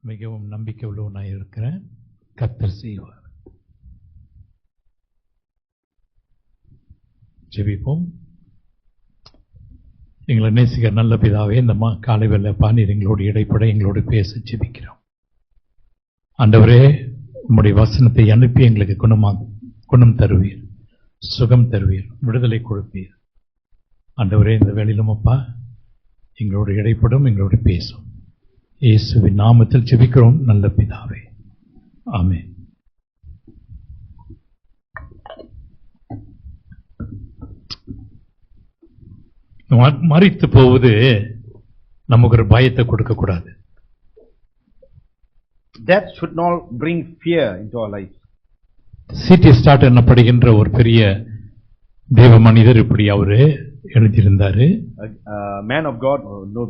மிகவும் நம்பிக்கை உள்ளவனாக இருக்கிறேன். கர்த்தர் செய்வார். ஜெபிப்போம். எங்களை நேசிக்கிற நல்ல பிதாவே, இந்த காலை வேளைப்பா நீர் எங்களோடு இடைப்பட எங்களோடு பேச ஜெபிக்கிறோம். ஆண்டவரே, உம்முடைய வசனத்தை அனுப்பி எங்களுக்கு குணம் தருவீர், சுகம் தருவீர், விடுதலை கொடுப்பீர். ஆண்டவரே, இந்த வேளையிலும் அப்பா எங்களோடு இடைப்படும், எங்களோடு பேசும். இயேசுவின் நாமத்தில் ஜெபிக்கிறோம் நல்ல பிதாவே, ஆமென். மரித்து போவது நமக்கு ஒரு பயத்தை கொடுக்க கூடாது. That should not bring fear into our lives. சிடி ஸ்டார்ட் என்னப்படுகின்ற ஒரு பெரிய தேவ மனிதர் இப்படி அவரு எழுதியிருந்தாரு. Man of God,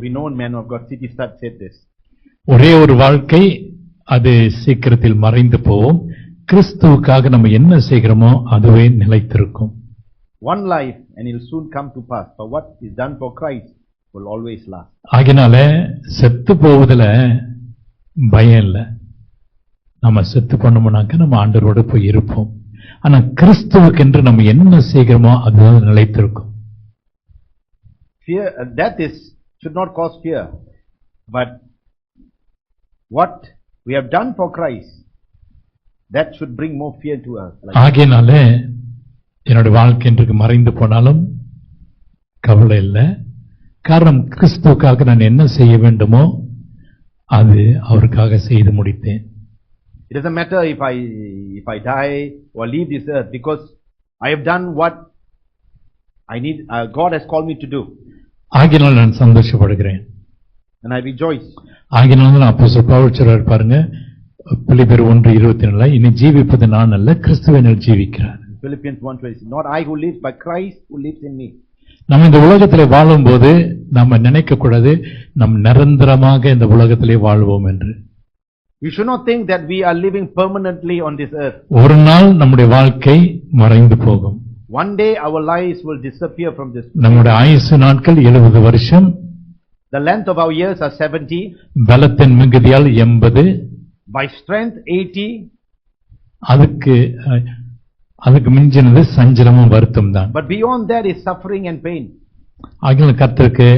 renowned man of God, C.T. Studd said this. ஒரே ஒரு வாழ்க்கை, அது சீக்கிரத்தில் மறைந்து போவோம். கிறிஸ்துவுக்காக நம்ம என்ன செய்கிறோமோ அதுவே நிலைத்திருக்கும். One life and it will soon come to pass, but what is done for Christ will always last. ஆகினால செத்து போவதில் பயம் இல்லை. நம்ம செத்து பண்ணோம்னாக்க நம்ம ஆண்டவரோடு போய் இருப்போம். ஆனா கிறிஸ்துவுக்கு என்று நம்ம என்ன செய்கிறோமோ அதுதான் நிலைத்திருக்கும். Fear, that should not cause fear, but what we have done for Christ, that should bring more fear to us. ஆகையினால என்னோட வாழ்க்கை இன்றைக்கு மறைந்து போனாலும் கவலை இல்லை. காரணம், கிறிஸ்துவுக்காக நான் என்ன செய்ய வேண்டுமோ அது அவருக்காக செய்து முடித்தேன். It doesn't matter if I die or leave this earth, because I have done what I need. God has called me to do. ஆகையினால் நான் சந்தோஷப்படுகிறேன். And I rejoice. ஆகையினால் தான் அப்போஸ்தலர் பவுல் சொல்றார் பாருங்க, பிலிப்பியர் 1:24, இனி ஜீவிப்பது நான் அல்ல, கிறிஸ்து என்னில் ஜீவிக்கிறார். Philippians 1:20, not I who lives, but Christ who lives in me. நம்ம இந்த உலகத்திலே வாழும்போது நம்ம நினைக்க கூடாது நம் நிரந்தரமாக இந்த உலகத்திலே வாழ்வோம் என்று. You should not think that we are living permanently on this earth. ஒரு நாள் நம்முடைய வாழ்க்கை மறைந்து போகும். One day our lives will disappear from this. நம்முடைய ஆயுசு நாட்கள் 70 வருஷம். The length of our years are 70. பலத்தின் மிகுதியால் 80. By strength 80. அதுக்கு மிஞ்சினது சஞ்சலமும் வருத்தம் தான். But beyond that is suffering and pain. ஆகிய கர்த்தருக்கு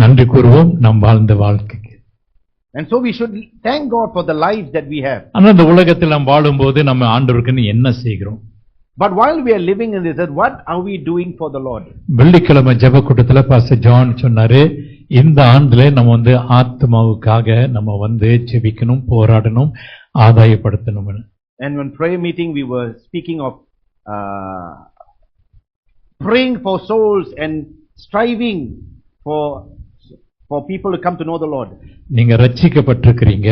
நன்றி கூறுவோம் நாம் வாழ்ந்த வாழ்க்கைக்கு. And so we should thank God for the life that we have. ஆனா இந்த உலகத்தில் நாம் வாழும்போது நம்ம ஆண்டவருக்கு என்ன செய்கிறோம்? But while we are living in this earth, what are we doing for the Lord? வெள்ளிக்கிழமை ஜெப கூட்டத்துல பாஸ்டர் ஜான் சொன்னாரு, இந்த ஆண்டுல நம்ம ஆத்மாவுக்காக நம்ம ஜெபிக்கணும், போராடணும், ஆதாயப்படுத்தணும். And when prayer meeting we were speaking of praying for souls and striving for people to come to know the Lord. நீங்க ரட்சிக்கப்பட்டிருக்கிறீங்க,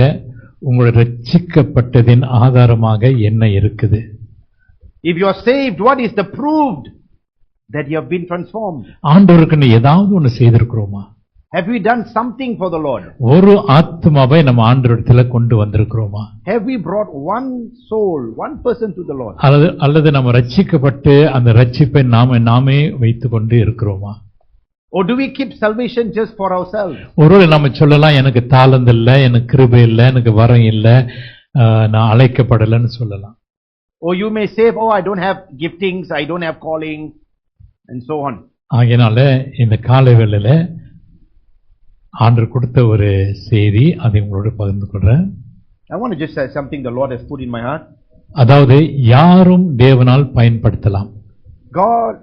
உங்களுடைய ரட்சிக்கப்பட்டதின் ஆதாரமாக என்ன இருக்குது? If you are saved, what is the proved that you have been transformed? ஆண்டவருக்கு ஏதாவது ஒன்று செய்திருக்கிறோமா? Have we done something for the Lord? ஒரு ஆத்மாவை நம்ம ஆண்டவரிடத்துல கொண்டு வந்திருக்கிறோமா? Have we brought one soul, one person to the Lord? அல்லது நம்ம ரட்சிக்கப்பட்டு அந்த ரட்சிப்பை நாமே வைத்துக் கொண்டு இருக்கிறோமா? Or do we keep salvation just for ourselves? ஒருவேளை நம்ம சொல்லலாம், எனக்கு தாளந்து இல்லை, எனக்கு கிருபை இல்லை, எனக்கு வரம் இல்லை, நான் அழைக்கப்படலைன்னு சொல்லலாம். Or you may say, oh, I don't have giftings, I don't have calling, and so on. ஆகையினால இந்த காலை வேளையில ஆண்டவர் கொடுத்த ஒரு செய்தி அதை உங்களோட பகிர்ந்து கொள்றேன். I want to just say something the Lord has put in my heart. அதாவது யாரும் தேவனால் பயன்படுத்தலாம். God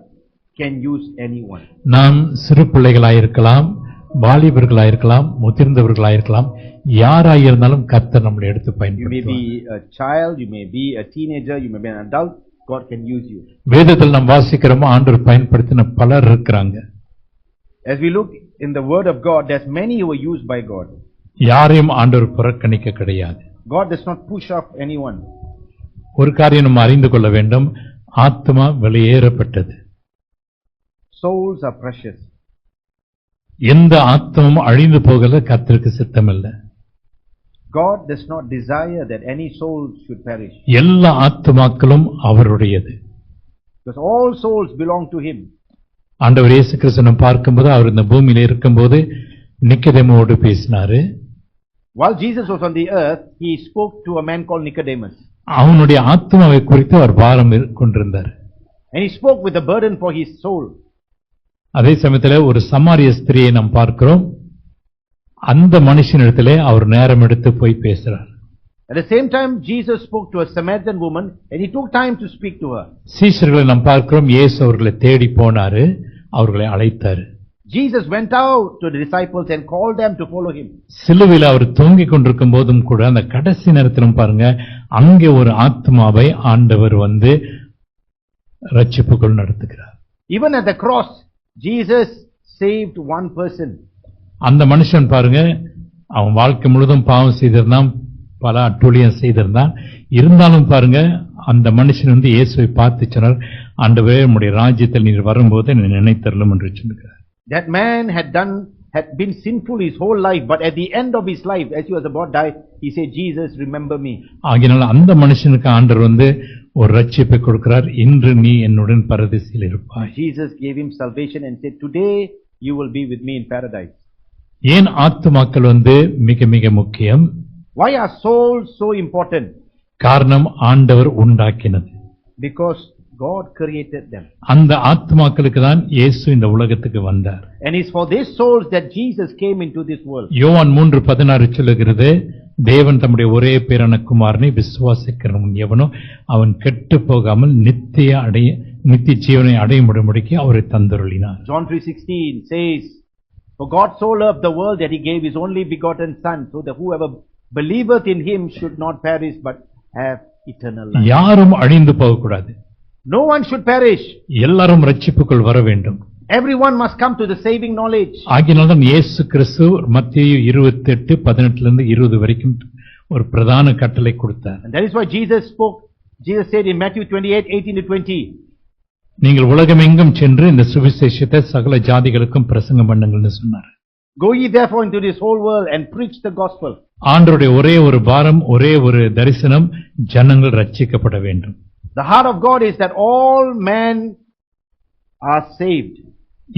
can use anyone. நாம் சிறு பிள்ளைகளாயிருக்கலாம், வாலிபர்களாயிருக்கலாம், முதிர்ந்தவர்களாயிருக்கலாம், யாராயிருந்தாலும் கர்த்தர் நம்மளை எடுத்து பயன்படுத்துவார். You may be a child, you may be a teenager, you may be an adult, God can use you. வேதத்தில் நாம் வாசிக்கிறோம், ஆண்டவர் பயன்படுத்தின பலர் இருக்கிறாங்க. As we look in the word of God, there's many who were used by God. யாரையும் ஆண்டவர் புறக்கணிக்க கிடையாது. God does not push off anyone. ஒரு காரியம் நம்ம அறிந்து கொள்ள வேண்டும், ஆத்மா வெளியேறப்பட்டது. Souls are precious. எந்த ஆத்மாவும் அழிந்து போகல, கர்த்தருக்கு சித்தமில்லை. God does not desire that any soul should perish. எல்லா ஆத்மாக்களும் அவருடையது. Because all souls belong to him. ஆண்டவர் இயேசு கிறிஸ்துவை பார்க்கும்போது அவர் இந்த பூமியில இருக்கும்போது நிக்கதேமோடு பேசினாரு. While Jesus was on the earth, he spoke to a man called Nicodemus. அவனுடைய ஆத்மாவை குறித்து அவர் பாரம் கொண்டிருந்தார். And he spoke with a burden for his soul. அதே சமயத்தில் ஒரு சமாரிய ஸ்திரியை நாம் பார்க்கிறோம். அந்த மனுஷனிடத்திலே அவர் நேரம் எடுத்து போய் பேசுறார். At the same time, Jesus spoke to a Samaritan woman and he took time to speak to her. சீஷர்களை நாம் பார்க்கிறோம். இயேசு அவர்களை தேடி போனாரு, அவர்களை அழைத்தார். Jesus went out to the disciples and called them to follow him. சிலுவையில் அவர் தொங்கிக் கொண்டிருக்கும் போதும் கூட அந்த கடைசி நேரத்திலும் பாருங்க, அங்கே ஒரு ஆத்மாவை ஆண்டவர் ரட்சிப்புக்குள் நடத்துகிறார். Even at the cross, Jesus saved one person. அந்த மனுஷன் பாருங்க, அவன் வாழ்க்கை முழுதும் பாவம் செய்திருந்தான், பல அட்டூழியம் செய்திருந்தான். இருந்தாலும் பாருங்க, அந்த மனுஷன் இயேசுவை பார்த்து சொன்னார், ஆண்டவரே உம்முடைய ராஜ்யத்தில் நீர் வரும்போது என்னை நினைத்தருளும் என்று சொன்னார். That man had been sinful his whole life, but at the end of his life, as he was about to die, he said, Jesus, remember me. ஆகினால் அந்த மனுஷனுக்கு ஆண்டவர் ஒரு ரட்சிப்பை கொடுக்கிறார். இன்று நீ என்னுடன் பரதீசில் இருப்பாய். Jesus gave him salvation and said, today you will be with me in paradise. ஏன் ஆத்துமாக்கள் மிக மிக முக்கியம்? Why are souls so important? காரணம் ஆண்டவர் உண்டாக்கினது. Because God created them. அந்த ஆத்துமாக்களுக்கு தான் இயேசு இந்த உலகத்துக்கு வந்தார். And it's for these souls that Jesus came into this world. யோவான் 3:16 சொல்லுகிறது, தேவன் தம்முடைய ஒரே பேரான குமாரனை விசுவாசிக்கிறவன் எவனோ அவன் கெட்டு போகாமல் நித்திய ஜீவனை அடையும்படிக்கு அவரை தந்தருளினார். John 3:16 says, for God so loved the world that he gave his only begotten son, so that whoever believeth in him should not perish but have eternal life. யாரும் அழிந்து போகக்கூடாது. No one should perish. எல்லாரும் ரட்சிப்புக்குள் வர வேண்டும். Everyone must come to the saving knowledge. ஆகினால்தான் இயேசு கிறிஸ்து மத்தேயு 28:18-20 வரைக்கும் ஒரு பிரதான கட்டளை கொடுத்தார். And that is why Jesus said in Matthew 28:18-20, நீங்கள் உலகமெங்கும் சென்று இந்த சுவிசேஷத்தை சகல ஜாதிகளுக்கும் பிரசங்கம் பண்ணுங்கள்னு சொன்னார். Go ye therefore into this whole world and preach the gospel. ஆண்டவருடைய ஒரே ஒரு பாரம், ஒரே ஒரு தரிசனம், ஜனங்கள் ரட்சிக்கப்பட வேண்டும். The heart of God is that all men are saved.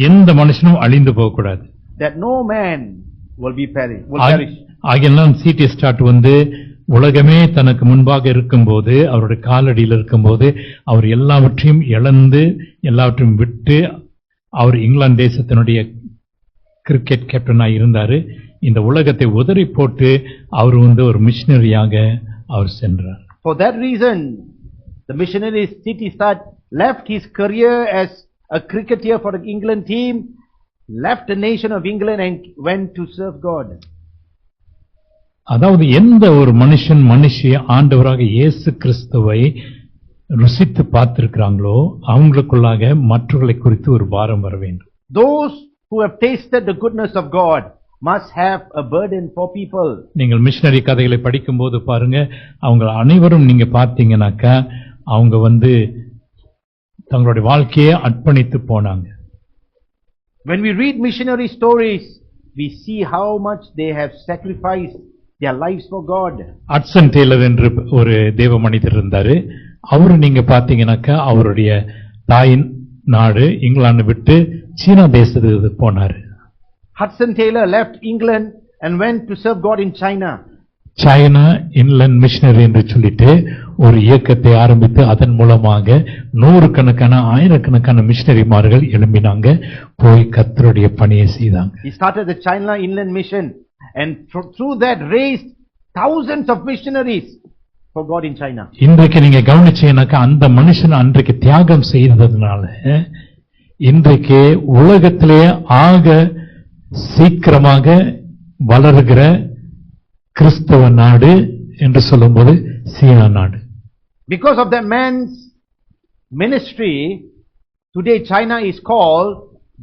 எந்த மனுஷனும் அழிந்து போகக்கூடாது. That no man will perish. ஆகியெல்லாம் சிடி ஸ்டார்ட் உலகமே தனக்கு முன்பாக இருக்கும்போது, அவருடைய காலடியில் இருக்கும்போது, அவர் எல்லாவற்றையும் இழந்து எல்லாவற்றையும் விட்டு, அவர் இங்கிலாந்து தேசத்தினுடைய கிரிக்கெட் கேப்டனாக இருந்தாரு. இந்த உலகத்தை உதறி போட்டு அவர் ஒரு மிஷனரியாக அவர் சென்றார். For that reason, the missionary C.T. Studd left his career as a cricketer for the England team, left the nation of England and went to serve God. அதாவது எந்த ஒரு மனுஷி ஆண்டவராக இயேசு கிறிஸ்துவை ருசித்து பார்த்திருக்கிறாங்களோ அவங்களுக்குள்ளாக மற்றவர்களை குறித்து ஒரு பாரம் வர வேண்டும். Those who have tasted the goodness of God must have a burden for people. நீங்கள் மிஷனரி கதைகளை படிக்கும்போது பாருங்க, அவங்க அனைவரும் நீங்க பார்த்தீங்கன்னாக்கா அவங்க தங்களுடைய வாழ்க்கையை அர்ப்பணித்து போனாங்க. When we read missionary stories, we see how much they have sacrificed their lives for God. Hudson Taylor என்று ஒரு தேவ மனிதர் இருந்தாரு. அவரு நீங்க பார்த்தீங்கன்னாக்கா அவருடைய தாயின் நாடு இங்கிலாந்து விட்டு சீனா தேசத்துக்கு போனாரு. Hudson Taylor left England and went to serve God in China. China inland missionary என்று சொல்லிட்டு ஒரு இயக்கத்தை ஆரம்பித்து அதன் மூலமாக நூறுக்கணக்கான ஆயிரக்கணக்கான மிஷனரிமார்கள் எழும்பினாங்க, போய் கர்த்தருடைய பணியை செய்தாங்க. He started the China Inland Mission and through that raised thousands of missionaries for God in China. இன்றைக்கு நீங்க கவனிச்சீங்கன்னாக்கா அந்த மனுஷன் அன்றைக்கு தியாகம் செய்ததுனால இன்றைக்கு உலகத்திலே ஆக சீக்கிரமாக வளருகிற கிறிஸ்தவ நாடு என்று சொல்லும்போது சீனா நாடு. Because of that man's ministry, today China is called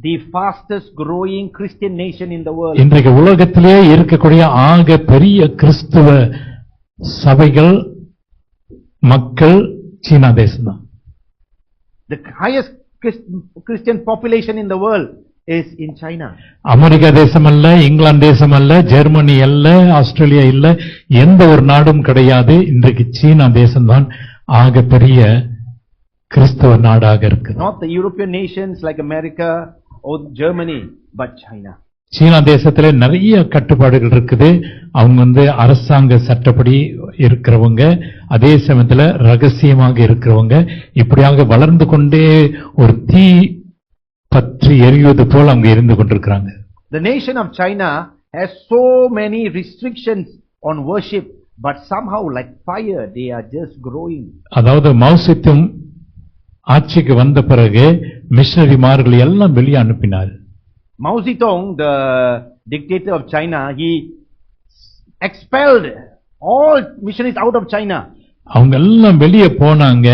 the fastest growing Christian nation in the world. இன்றைக்கு உலகத்திலே இருக்கக்கூடிய ஆக பெரிய கிறிஸ்தவ சபைகள் மக்கள் சீனா தேசம் தான். The highest Christian population in the world is in China. America தேசம் அல்ல, இங்கிலாந்து தேசம் அல்ல, ஜெர்மனி அல்ல, ஆஸ்திரேலியா இல்ல, எந்த ஒரு நாடும் கிடையாது. இன்றைக்கு சீனா தேசம் தான் ஆக பெரிய கிறிஸ்தவ நாடாக இருக்கு. Not the European nations like America or Germany, but China. சீனா தேசத்துல நிறைய கட்டுப்பாடுகள் இருக்குது. அவங்க அரசாங்க சட்டப்படி இருக்கிறவங்க, அதே சமயத்துல ரகசியமாக இருக்கிறவங்க, இப்படியாக வளர்ந்து கொண்டே ஒரு தீ பற்றி எரிவது போல் அவங்க இருந்து கொண்டிருக்கிறாங்க. The nation of China has so many restrictions on worship, but somehow like fire they are just growing. அதாவது மௌசித்தும் ஆட்சிக்கு வந்த பிறகு மிஷனரிமார்கள் எல்லாம் வெளியே அனுப்பினார். Mao Zedong, the dictator of China, he expelled all missionaries out of China. அவங்க எல்லாம் வெளியே போனாங்க.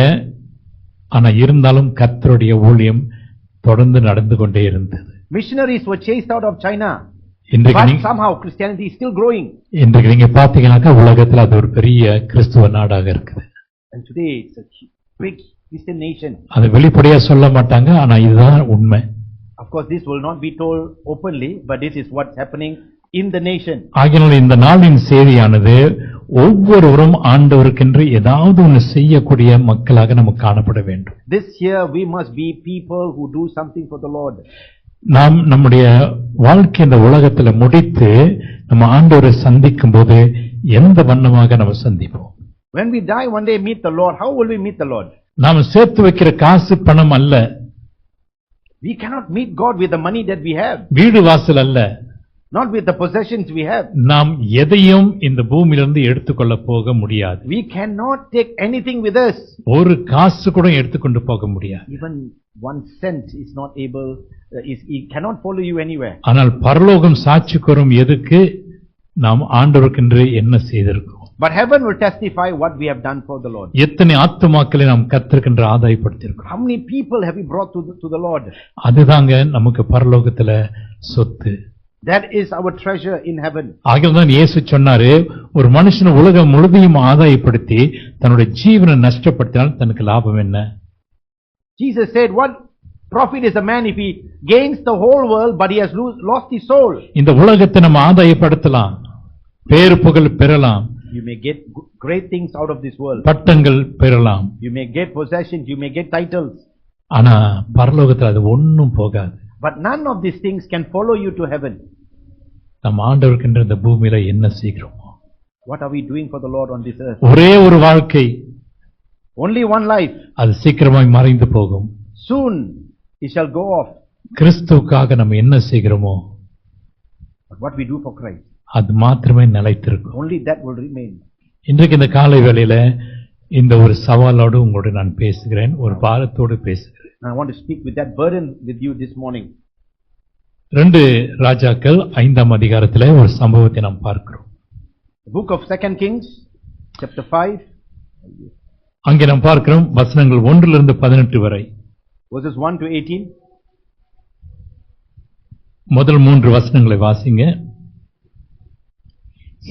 ஆனா இருந்தாலும் கர்த்தருடைய ஊழியம் தொடர்ந்து நடந்து கொண்டே இருந்தது. Missionaries were chased out of China, இன்றைக்கு but நீங்க somehow Christianity is still growing. இன்றைக்கு நீங்க பாத்தீங்கன்னாக்கா உலகத்துல அது ஒரு பெரிய கிறிஸ்துவ நாடாக இருக்குது. And today it's a big Christian nation. அது வெளிப்படையா சொல்ல மாட்டாங்க, ஆனா இதுதான் உண்மை. Of course, this will not be told openly, but this is what's happening in the nation. ஆகையால் இந்த நாளின் செய்தியானது ஒவ்வொருவரும் ஆண்டவருக்கென்று ஏதாவது ஒன்று செய்யக்கூடிய மக்களாக நமக்கு காணப்பட வேண்டும். This year we must be people who do something for the Lord. நாம் நம்முடைய வாழ்க்கை இந்த உலகத்துல முடித்து நம்ம ஆண்டவரை சந்திக்கும் போது எந்த வண்ணமாக நம்ம சந்திப்போம்? When we die one day meet the Lord, how will we meet the Lord? நாம் சேர்த்து வைக்கிற காசு பணம் அல்ல. We cannot meet God with the money that we have, வீடு வாசல் அல்ல. not with the possessions we have. நாம் எதையும் இந்த பூமியிலிருந்து எடுத்துக்கொள்ள போக முடியாது. We cannot take anything with us. ஒரு காசு கூட எடுத்துக்கொண்டு போக முடியாது. Even 1 cent is not able, he cannot follow you anywhere. ஆனால் பரலோகம் சாட்சி கூறும் எதுக்கு நாம் ஆண்டவருக்கென்று என்ன செய்திருக்கிறோம். But heaven will testify what we have done for the Lord. எத்தனை ஆத்துமாக்களை நாம் கர்த்தருக்கென்று ஆதாயப்படுத்தியிருக்கிறோம். How many people have we brought to the Lord? அதுதாங்க நமக்கு பரலோகத்துல சொத்து. That is our treasure in heaven. ஆகியதான் இயேசு சொன்னாரு, ஒரு மனுஷன் உலகம் முழுதையும் ஆதாயப்படுத்தி தன்னுடைய ஜீவனை நஷ்டப்படுத்தினால் தனக்கு லாபம் என்ன? Jesus said, what profit is a man if he gains the whole world but he has lost his soul? இந்த உலகத்தை நம்ம ஆதாயப்படுத்தலாம், பேரு புகழ் பெறலாம், You may get great things out of this world. பட்டங்கள் பெறலாம், You may get possessions, you may get titles. ஆனா பரலோகத்துல அது ஒண்ணும் போகாது. But none of these things can follow you to heaven. நம்ம ஆண்டவருக்கென்று இந்த பூமியில என்ன செய்கிறோமோ? What are we doing for the Lord on this earth? ஒரே ஒரு வாழ்க்கை, Only one life. அது சீக்கிரமாய் மறைந்து போகும். Soon it shall go off. கிறிஸ்துவுக்காக நம்ம என்ன செய்கிறோமோ But what we do for Christ, அது மாத்திரமே நிலைத்திருக்கும். only that will remain. இன்றைக்கு இந்த காலை வேளையில இந்த ஒரு சவாலோடு உங்களோடு நான் பேசுகிறேன், ஒரு பாரத்தோடு பேசுகிறேன். I want to speak with that burden with you this morning. 2 ராஜாக்கள் 5ஆம் அதிகாரத்திலே ஒரு சம்பவத்தை நாம் பார்க்கிறோம். The book of 2 Kings, chapter 5, அங்கே நாம் பார்க்கிறோம் வசனங்கள் 1 - 18 வரை. verses 1 to 18. முதல் 3 வசனங்களை வாசிங்க.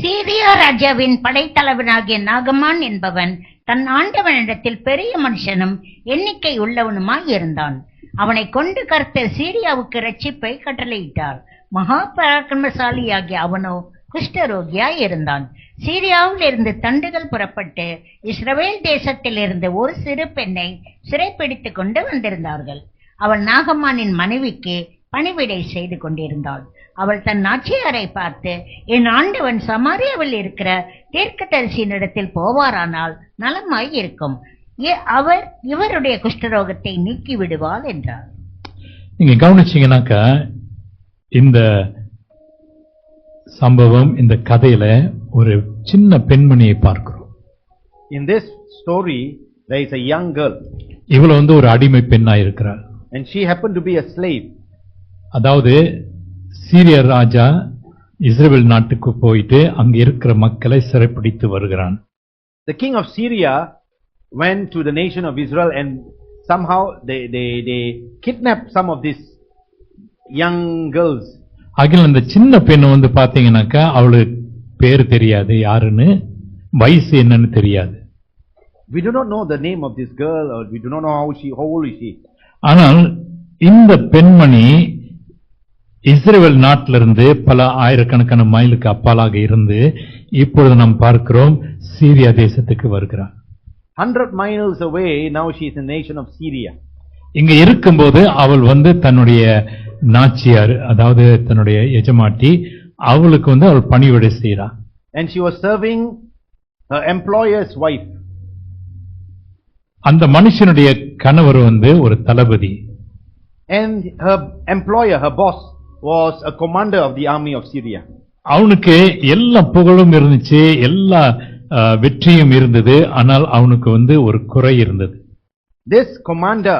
சீரியா ராஜாவின் படைத்தலைவனாகிய நாகமான் என்பவன் தன் ஆண்டவனிடத்தில் பெரிய மனுஷனும் எண்ணிக்கை உள்ளவனுமாய் இருந்தான். அவனை கொண்டு கர்த்தர் சீரியாவுக்கு ரட்சிப்பை கட்டளையிட்டார். மகா பராக்கிரமசாலியாகிய அவனோ குஷ்டரோகியாய் இருந்தான். சீரியாவில் இருந்து தண்டுகள் புறப்பட்டு இஸ்ரவேல் தேசத்தில் இருந்து ஒரு சிறு பெண்ணை சிறைப்பிடித்துக் கொண்டு வந்திருந்தார்கள். அவள் நாகமானின் மனைவிக்கு பணிவிடை செய்து கொண்டிருந்தாள். அவள் தன் நாச்சியாரை பார்த்து, என் ஆண்டவன் சமாரியாவில் இருக்கிற தீர்க்கதரிசியினிடத்தில் போவாரானால் நலமாய் இருக்கும், அவர் இவருடைய குஷ்டரோகத்தை நீக்கி விடுவாள் என்றார். நீங்க கவனிச்சீங்கன்னாக்கா இந்த சம்பவம், இந்த கதையில ஒரு சின்ன பெண்மணியை பார்க்கிறோம். In this story, there is a young girl. இவள் ஒரு அடிமை பெண்ணா இருக்கிறாள். And she happened to be a slave. அதாவது சீரிய ராஜா இஸ்ரவேல் நாட்டுக்கு போயிட்டு அங்க இருக்கிற மக்களை சிறைப்பிடித்து வருகிறான். The king of Syria went to the nation of Israel and somehow they kidnapped some of these young girls. ஆகிய அந்த சின்ன பெண்ணு பாத்தீங்கன்னாக்கா அவளுக்கு பேரு தெரியாது, யாருன்னு, வயசு என்னன்னு தெரியாது. We do not know the name of this girl, or we do not know how old is she. ஆனால் இந்த பெண்மணி இஸ்ரவேல் நாட்டிலிருந்து பல ஆயிரக்கணக்கான மைலுக்கு அப்பாலாக இருந்து இப்பொழுது நாம் பார்க்கிறோம் சீரியா தேசத்துக்கு வருகிறார். 100 miles away, now she is in the nation of Syria. இங்க இருக்கும்போது அவள் தன்னுடைய நாச்சியார், அதாவது தன்னுடைய எஜமாட்டி, அவளுக்கு வந்து அவள் பணிவிடை செய்றா. And she was serving her employer's wife. அந்த மனுஷனுடைய கணவர் வந்து ஒரு தளபதி. And her employer, her boss, was a commander of the army of Syria. அவனுக்கு எல்லா புகழும் இருந்துச்சு, எல்லா வெற்றியும் இருந்தது. ஆனால் அவனுக்கு வந்து ஒரு குறை இருந்தது. This commander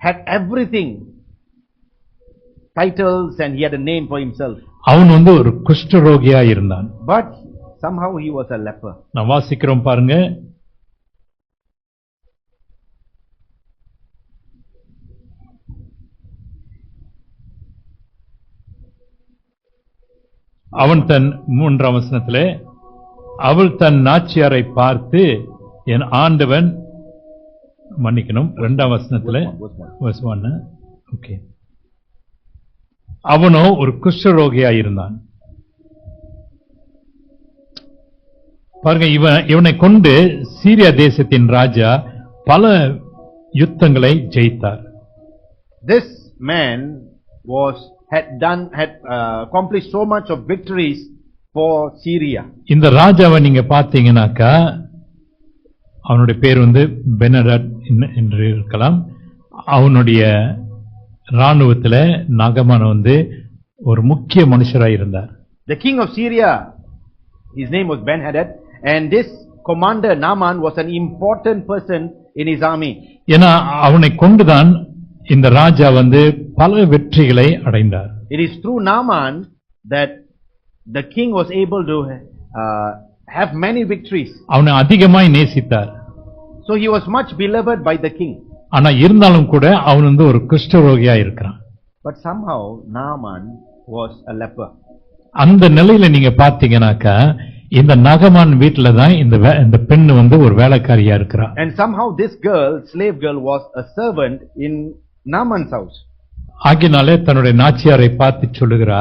had everything, titles, and he had a name for himself. அவன் வந்து ஒரு குஷ்டரோகியா இருந்தான். But somehow he was a leper. நான் வாசிக்கிறோம் பாருங்க. அவன் தன் 3ஆம் வசனத்திலே, அவள் தன் நாச்சியாரை பார்த்து, என் ஆண்டவன், மன்னிக்கணும், 2ஆம் வசனத்திலே, verse 1, ஓகே, அவனோ ஒரு குஷ்டரோகியா இருந்தான். பாருங்க, இவனை கொண்டு சீரியா தேசத்தின் ராஜா பல யுத்தங்களை ஜெயித்தார். This man had accomplished so much of victories for Syria. இந்த ராஜாவை நீங்க பாத்தீங்கன்னாக்கா, அவனுடைய பேர் வந்து பெனடட் என்று இருக்கலாம். அவனுடைய ராணுவத்துல நாகமான் வந்து ஒரு முக்கிய மனுஷராய் இருந்தார். The king of Syria, his name was Ben-Hadad, and this commander Naaman was an important person in his army. ஏன்னா அவனை கொண்டுதான் இந்த ராஜா வந்து பல வெற்றிகளை அடைந்தார். It is through Naaman that the king was able to have many victories. அவனை அதிகமாய் நேசித்தார். So he was much beloved by the king. ஆனா இருந்தாலும் கூட அவன் வந்து ஒரு குஷ்டரோகியா இருக்கிறான். But somehow Naaman was a leper. அந்த நிலையில நீங்க பாத்தீங்கன்னாக்கா, இந்த நாகமான் வீட்டுல தான் இந்த பெண் வந்து ஒரு வேலைக்காரியா இருக்கிறா. And somehow this girl, slave girl, was a servant in Naaman's house. ஆகினாலே தன்னுடைய நாச்சியாரை பார்த்து சொல்லுகிறா,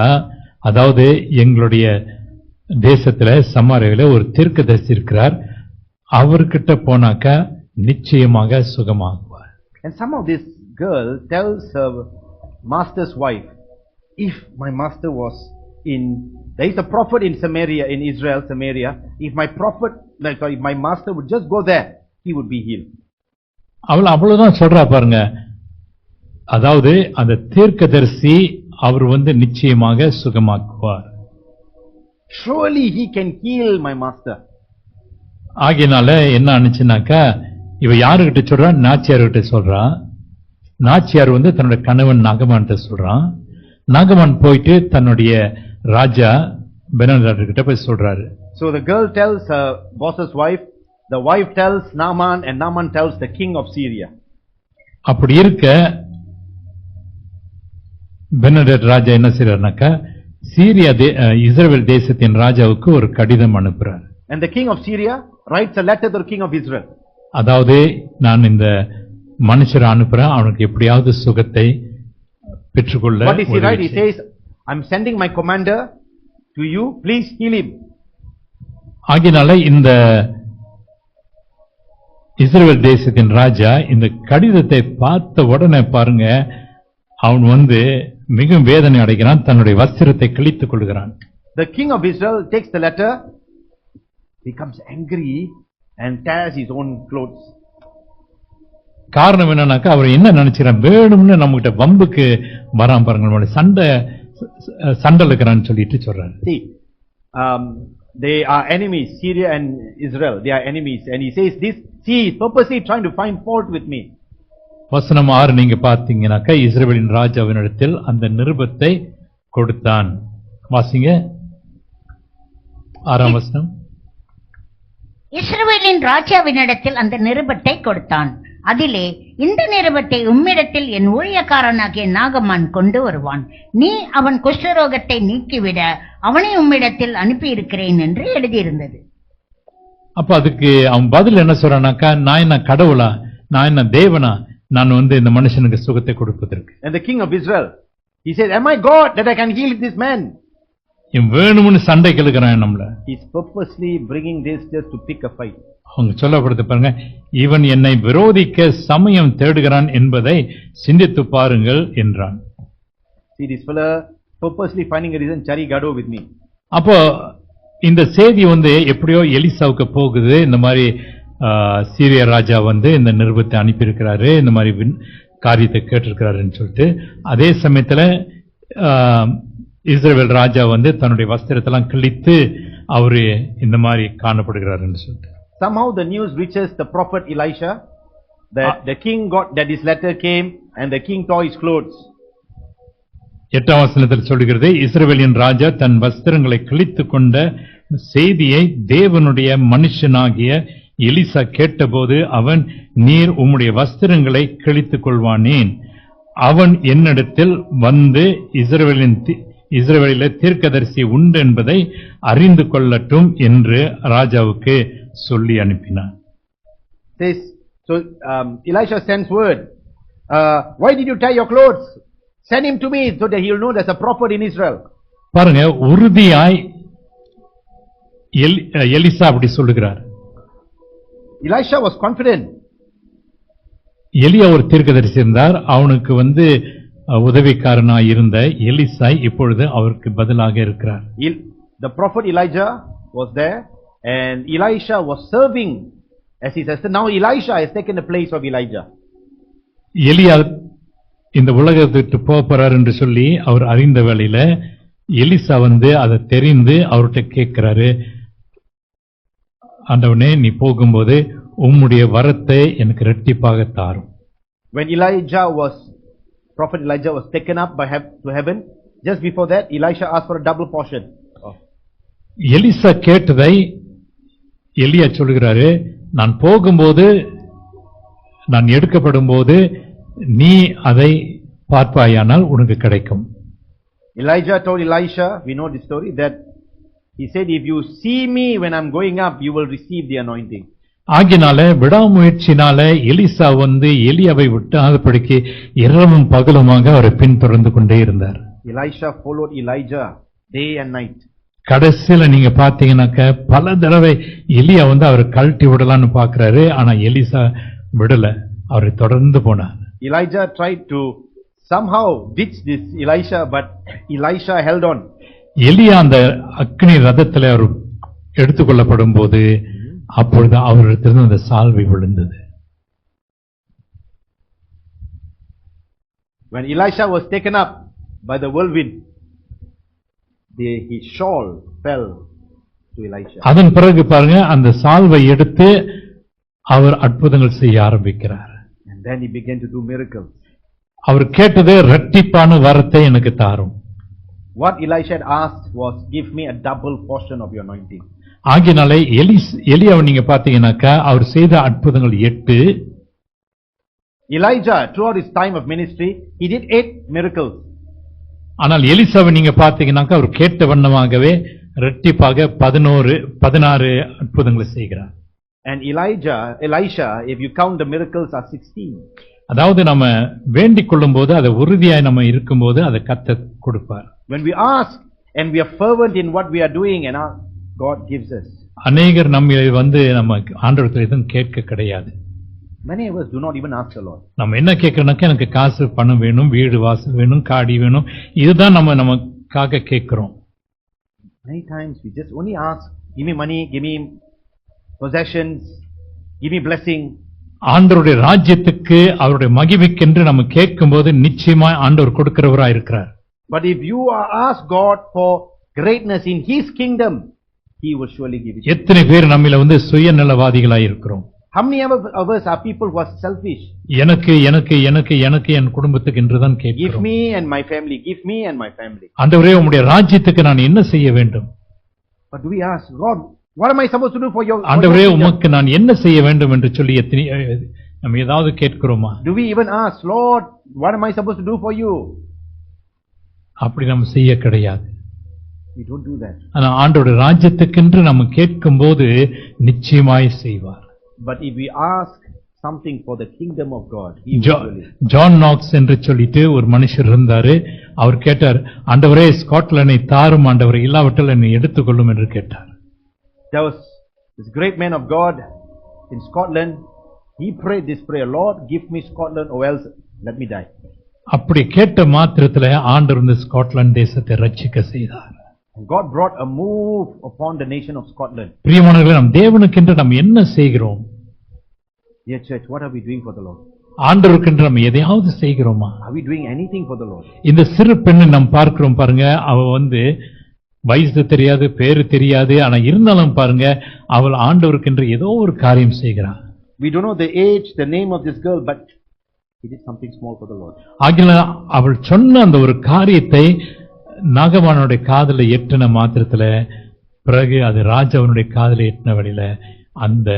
அதாவது எங்களுடைய தேசத்துல சமாரியாவில ஒரு தீர்க்கதரிசி இருக்கிறார், அவர்கிட்ட போனாக்கா நிச்சயமாக சுகமாகுவார். And somehow this girl tells her master's wife, if my master was there is a prophet in Samaria, in Israel, Samaria, if my master would just go there, he would be healed. அவள் அவ்வளவுதான் சொல்றா பாருங்க. அதாவது அந்த தீர்க்கதரிசி அவர் வந்து நிச்சயமாக சுகமாக்குவார். Surely he can heal my master. ஆகினால என்ன ஆனிச்சுனாக்கா, இவ யாருகிட்ட சொல்றா? நாச்சியார்கிட்ட சொல்றா. நாச்சியார் வந்து தன்னுடைய கணவன் நாகமான் சொல்றான். நாகமான் போயிட்டு தன்னுடைய ராஜா பெனஹதத் கிட்ட போய் சொல்றாரு. So the girl tells her boss's wife, the wife tells Naaman, and Naaman tells the king of Syria. அப்படி இருக்க பெனஹதத் ராஜா என்ன செய்யறாருனாக்கா, சீரியா இஸ்ரவேல் தேசத்தின் ராஜாவுக்கு ஒரு கடிதம் அனுப்புறார். And the king of Syria writes a letter to the king of Israel. அதாவது நான் இந்த மனுஷரை அனுப்புறேன், அவனுக்கு எப்படியாவது சுகத்தை பெற்றுக்கொள்ள. What does he write? He says, I'm sending my commander to you, please heal him. ஆகினால இந்த இஸ்ரவேல் தேசத்தின் ராஜா இந்த கடிதத்தை பார்த்த உடனே பாருங்க, அவன் வந்து மிகவும் வேதனை அடைகிறான், தன்னுடைய வஸ்திரத்தை கிழித்துக் கொள்கிறான். The king of Israel takes the letter, becomes angry and tears his own clothes. காரணம் என்னன்னாக்கா, அவர் என்ன நினைச்சார், வேணும்னு நம்ம கிட்ட வம்புக்கு வராம பாருங்க, சண்டலுக்கிறான்னு சொல்லிட்டு சொல்றாரு. See, they are enemies, Syria and Israel, they are enemies, and he says this, see, he's purposely trying to find fault with me. வசனம் 6 நீங்க பாத்தீங்கன்னாக்கா, இஸ்ரவேலின் ராஜாவினிடத்தில் அந்த நிருபத்தை கொடுத்தான். வாசிங்க 6ஆம் வசனம். இஸ்ரவேலின் ராஜாவினிடத்தில் அந்த நிருபத்தை கொடுத்தான். அதிலே, இந்த நிருபத்தை உம்மிடத்தில் என் ஊழியக்காரனாகிய நாகமான் கொண்டு வருவான். நீ அவன் குஷ்டரோகத்தை நீக்கிவிட அவனை உம்மிடத்தில் அனுப்பி இருக்கிறேன் என்று எழுதியிருந்தது. அப்ப அதுக்கு அவன் பதில் என்ன சொல்றானாக்கா, நான் என்ன கடவுளா, நான் என்ன தேவனா, நான் வந்து இந்த மனுஷனுக்கு சுகத்தை கொடுப்பதற்கு. And the king of Israel, he said, am I God that I can heal this man? இவன் வேணும்னு சண்டை கெழுக்கிறான் நம்மள. He's purposely bringing this just to pick a fight. அவங்க சொல்லப்படுது பாருங்க, இவன் என்னை விரோதிக்க சமயம் தேடுகிறான் என்பதை சிந்தித்து பாருங்கள் என்றான். See, this fella purposely finding a reason, Chari Gado with me. அப்போ இந்த செய்தி எப்படியோ எலிசாவுக்கு போகுது. இந்த மாதிரி சீரிய ராஜா இந்த நிருபத்தை அனுப்பியிருக்கிறாரு, இந்த மாதிரி காரியத்தை கேட்டிருக்கிறாருன்னு சொல்லிட்டு. அதே சமயத்துல இஸ்ரவேல் ராஜா தன்னுடைய வஸ்திரத்தெல்லாம் கிழித்து அவரு இந்த மாதிரி காணப்படுகிறாருன்னு சொல்லிட்டு. Somehow the news reaches the prophet Elisha that the king got that this letter came and the king tore his clothes. 8ஆம் வசனத்தில் சொல்கிறது, இஸ்ரவேலின் ராஜா தன் வஸ்திரங்களை கிழித்துக் கொண்ட செய்தியை தேவனுடைய மனுஷனாகிய எலிசா கேட்டபோது அவன், நீர் உம்முடைய வஸ்திரங்களை கிழித்துக் கொள்வானேன்? அவன் என்னிடத்தில் இஸ்ரவேலிலே தீர்க்கதரிசி உண்டு என்பதை அறிந்து கொள்ளட்டும் என்று ராஜாவுக்கு சொல்லி அனுப்பினான். So Elisha sends word, why did you tie your clothes? Send him to me so that he will know there's a prophet in Israel. பாருங்க, உறுதியாய் எலிசா அப்படி சொல்லுகிறார். Elisha was confident. எலியா ஒரு தீர்க்கதரிசி இருந்தார். அவனுக்கு உதவிக்காரனாய் இருந்த எலிசா இப்பொழுது அவருக்கு பதிலாக இருக்கிறார். The prophet Elijah was there and Elisha was serving as his assistant. Now Elisha has taken the place of Elijah. எலியா இந்த உலகத்துக்கு போறார் என்று சொல்லி அவர் அறிந்த வேளையில எலிசா அதை தெரிந்து அவர்கிட்ட கேட்கிறாரு, ஆண்டவனே, நீ போகும்போது உம்முடைய வரத்தை எனக்கு இரட்டிப்பாக தாரும். When prophet Elijah was taken up to heaven, just before that Elisha asked for a double portion. Elisha கேட்டதை எலியா சொல்கிறாரு, நான் போகும்போது, நான் எடுக்கப்படும் போது நீ அதை பார்ப்பாயானால் உனக்கு கிடைக்கும். Elijah told Elisha, we know the story, that he said, if you see me when I'm going up, you will receive the anointing. ஆகினால விடாமுயற்சினால எலிசா எலியாவை விட்டாதபடிக்கு இரவும் பகலுமாக அவரை பின்தொடர்ந்து கொண்டே இருந்தார். Elisha followed Elijah day and night. கடைசியில நீங்க பாத்தீங்கன்னாக்க பல தடவை எலியா அவரை கழட்டி விடலான்னு பாக்குறாரு, ஆனா எலிசா விடல, அவரை தொடர்ந்து போனார். Elijah tried to somehow ditch this Elisha, but Elisha held on. எலியா அந்த அக்னி ரதத்தில் அவர் எடுத்துக்கொள்ளப்படும் போது அப்பொழுது அவரிடத்திலிருந்து அந்த சால்வை விழுந்தது. When Elisha was taken up by the whirlwind, his shawl fell to Elisha. அதன் பிறகு பாருங்க, அந்த சால்வை எடுத்து அவர் அற்புதங்கள் செய்ய ஆரம்பிக்கிறார். And then he began to do miracles. அவர் கேட்டது இரட்டிப்பான வரத்தை எனக்கு தாரும். What Elisha had asked was, give me a double portion of your anointing. ஆகினாலே எலியாவை நீங்க பாத்தீங்கன்னாக்கா அவர் செய்த அற்புதங்கள் 8. Elijah, throughout his time of ministry, he did 8 miracles. ஆனால் எலிசாவை நீங்க பாத்தீங்கன்னாக்கா அவர் கேட்ட வண்ணமாகவே இரட்டிப்பாக 16 அற்புதங்களை செய்கிறார். And Elisha, if you count the miracles, are 16. அதாவது நம்ம வேண்டிக் கொள்ளும் போது அதை உறுதியாய் நம்ம இருக்கும்போது அதை கர்த்தர் கொடுப்பார். When we ask and we are fervent in what we are doing, and God gives us. அநேகர் நம்ம நம்ம ஆண்டவரிடத்தில் எதுவும் கேட்க கிடையாது. Many of us do not even ask the Lord. நம்ம என்ன கேட்கறோம்னாக்க எனக்கு காசு பணம் வேணும், வீடு வாசல் வேணும், காடி வேணும், இதுதான் நம்ம நமக்காக கேட்கிறோம். Many times we just only ask, give me money, give me possessions, give me blessing. ஆண்டவருடைய ராஜ்யத்துக்கு அவருடைய மகிமைக்கென்று நம்ம கேட்கும்போது நிச்சயமாய் ஆண்டவர் கொடுக்கிறவராய் இருக்கிறார். But if you ask God for greatness in His kingdom, He will surely give it. எத்தனை பேர் நம்மில சுயநலவாதிகளாய் இருக்கிறோம்? How many of us are people who are selfish? எனக்கு என் குடும்பத்துக்கு என்றுதான் கேட்கிறோம். Give me and my family, give me and my family. ஆண்டவரே, உம்முடைய ராஜ்யத்துக்கு நான் என்ன செய்ய வேண்டும்? But do we ask God, what am I supposed to do for your? ஆண்டவரே, உமக்கு நான் என்ன செய்ய வேண்டும் என்று சொல்லி நம்ம ஏதாவது கேட்கிறோமா? Do we even ask, Lord, what am I supposed to do for you? அப்படி நம்ம செய்ய கிடையாது. We don't do that. ஆனா ஆண்டவருடைய ராஜ்யத்துக்கென்று நம்ம கேட்கும்போது நிச்சயமாய் செய்வார். But if we ask something for the kingdom of God, John knocks என்று சொல்லிட்டு ஒரு மனுஷர் இருந்தாரு. அவர் கேட்டார், ஆண்டவரே, ஸ்காட்லாண்டை தாரும் ஆண்டவரே, இல்லாவிட்டால் என்னை எடுத்துக்கொள்ளும் என்று கேட்டார். There was this great man of God in Scotland. He prayed this prayer, Lord, give me Scotland or else let me die. அப்படி கேட்ட மாத்திரத்துல ஆண்டவர் இந்த ஸ்காட்லாந்து தேசத்தை ரட்சிக்க செய்தார். And God brought a move upon the nation of Scotland. பிரியமானவர்களே, நாம் தேவனுக்கென்று நாம் என்ன செய்கிறோம்? Dear church, what are we doing for the Lord? ஆண்டவருக்கென்று நம்ம எதையாவது செய்கிறோமா? Are we doing anything for the Lord? இந்த சிறு பெண்ணை நாம் பார்க்கிறோம் பாருங்க. அவ வயசு தெரியாது, பேரு தெரியாது, ஆனா இருந்தாலும் பாருங்க, அவள் ஆண்டவருக்கென்று ஏதோ ஒரு காரியம் செய்கிறாள். We don't know the age, the name of this girl, but he did something small for the Lord. ஆகிய அவள் சொன்ன அந்த ஒரு காரியத்தை நாகமானுடைய காதுல எட்டின மாத்திரத்துல பிறகு அது ராஜாவினுடைய காதுல எட்டின வழியில அந்த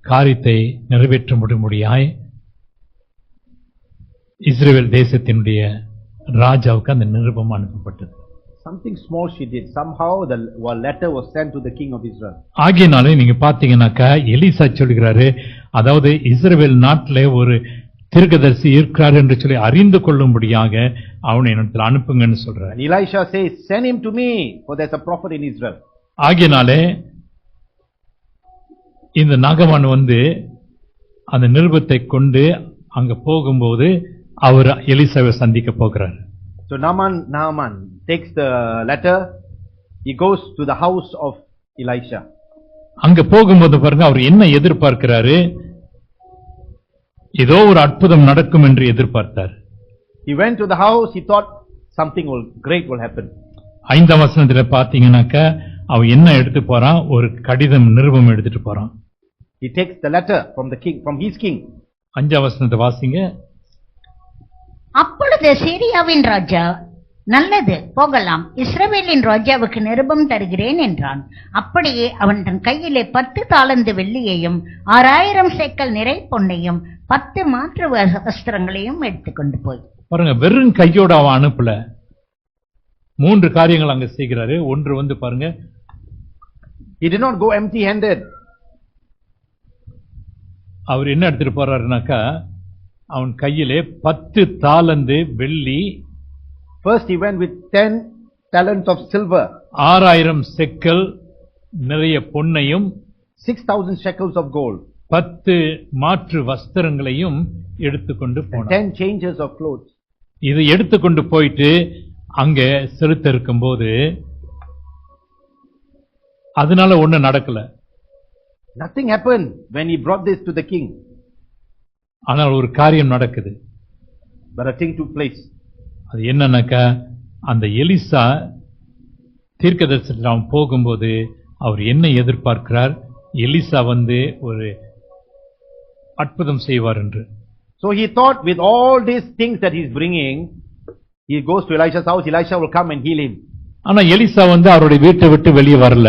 காரியத்தை நிறைவேற்ற முடியாய் இஸ்ரவேல் தேசத்தினுடைய ராஜாவுக்கு அந்த நிருபம் அனுப்பப்பட்டது. Something small she did. Somehow the letter was sent to the king of Israel. ஆகியனாலே நீங்க பாத்தீங்கன்னாக்கா எலிசா சொல்கிறாரு, அதாவது இஸ்ரவேல் நாட்டிலே ஒரு தீர்க்கதரிசி இருக்கிறார் என்று சொல்லி அறிந்து கொள்ளும்படியாக அவனை என்னிடத்தில் அனுப்புங்கன்னு சொல்றார். And Elisha says, send him to me, for there's a prophet in Israel. ஆகியனாலே இந்த நாகமான் அந்த நிருபத்தை கொண்டு அங்க போகும்போது அவர் எலிசாவை சந்திக்க போகிறார். So Naaman takes the letter. He goes to the house of Elisha. அங்க போகும்போது பாருங்க, அவர் என்ன எதிர்பார்க்கிறாரு? ஏதோ ஒரு அற்புதம் நடக்கும் என்று எதிர்பார்த்தார். He went to the house. He thought something great will happen. 5ஆம் வசனத்துல பாத்தீங்கன்னாக்கா அவன் என்ன எடுத்து போறான்? ஒரு கடிதம் நிருபம் எடுத்துட்டு போறான். He takes the letter from the king, from his king. 5ஆம் வசனத்தை வாசிங்க. அப்பொழுது சீரியாவின் ராஜா, நல்லது, போகலாம், இஸ்ரவேலின் ராஜாவுக்கு நிருபம் தருகிறேன் என்றான். அப்படியே அவன் தன் கையிலே 10 தாலந்து வெள்ளியையும் 6000 சேக்கல் நிறை பொன்னையும் 10 மாற்று வஸ்திரங்களையும் எடுத்துக்கொண்டு போய் பாருங்க, வெறும் கையோட அவன் அனுப்பல. 3 காரியங்கள் அங்க செய்கிறாரு. ஒன்று பாருங்க, he did not go empty handed. அவர் என்ன எடுத்துட்டு போறாருனாக்கா, அவன் கையிலே 10 தாலந்து வெள்ளி, first he went with 10 talents of silver, 6000 செக்கல் நிறைய பொன்னையும் 6000 shekels of gold, 10 மாற்று வஸ்திரங்களையும் எடுத்துக்கொண்டு போனார். 10 changes of clothes. இதை எடுத்துக்கொண்டு போயிட்டு அங்க செலுத்த இருக்கும்போது அதனால ஒண்ணு நடக்கல. Nothing happened when he brought this to the king. ஆனால் ஒரு காரியம் நடக்குது. But a thing took place. அது என்னன்னாக்கா, அந்த எலிசா தீர்க்கதரிசியிடம் போகும்போது அவர் என்ன எதிர்பார்க்கிறார்? எலிசா ஒரு அற்புதம் செய்வார் என்று. So he thought with all these things that he's bringing, he goes to Elisha's house, Elisha will come and heal him. ஆனா எலிசா அவருடைய வீட்டை விட்டு வெளியே வரல.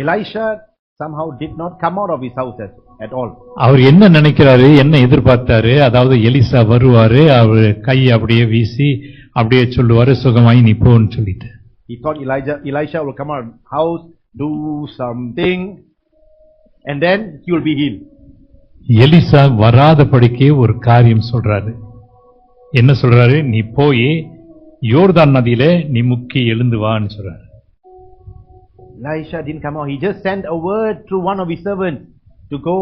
Elisha somehow did not come out of his house at all. அவர் என்ன நினைக்கிறாரு, என்ன எதிர்பார்த்தாரு? அதாவது எலிசா வருவாரு, அவர் கை அப்படியே வீசி அப்படியே சொல்லுவாரு, சுகமாய் நீ போன்னு சொல்லிட்டு. He thought Elisha will come out of the house, do something, and then he will be healed. Elisha வராதபடிக்கு ஒரு காரியம் சொல்றாரு. என்ன சொல்றாரு? நீ போய் யோர்தான் நதியிலே நீ முக்கி எழுந்து வான்னு சொல்றாரு. Elisha didn't come out. He just sent a word through one of his servants to go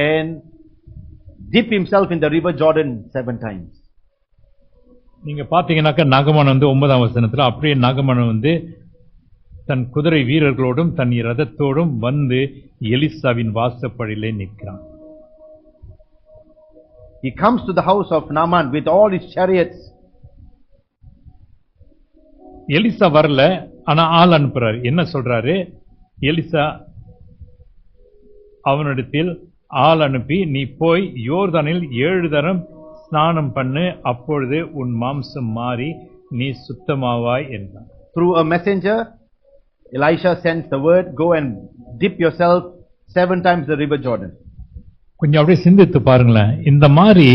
and dip himself in the river Jordan 7 times. நீங்க பாத்தீங்கன்னாக்கா நாகமான் 9ஆம் வசனத்துல அப்படியே நாகமான் தன் குதிரை வீரர்களோடும் தன் ரதத்தோடும் எலிசாவின் வாசப்படியிலே நிற்கிறான். He comes to the house of Naaman with all his chariots. Elisha வரல, ஆனா ஆள் அனுப்புறாரு. என்ன சொல்றாரு? எலிசா அவனிடத்தில் ஆள் அனுப்பி, நீ போய் யோர்தானில் 7 தரம் ஸ்நானம் பண்ணு, அப்பொழுது உன் மாம்சம் மாறி நீ சுத்தமாவாய் என்றான். Through a messenger, Elisha sends the word, go and dip yourself 7 times the river Jordan. கொஞ்சம் அப்படியே சிந்தித்து பாருங்களேன். இந்த மாதிரி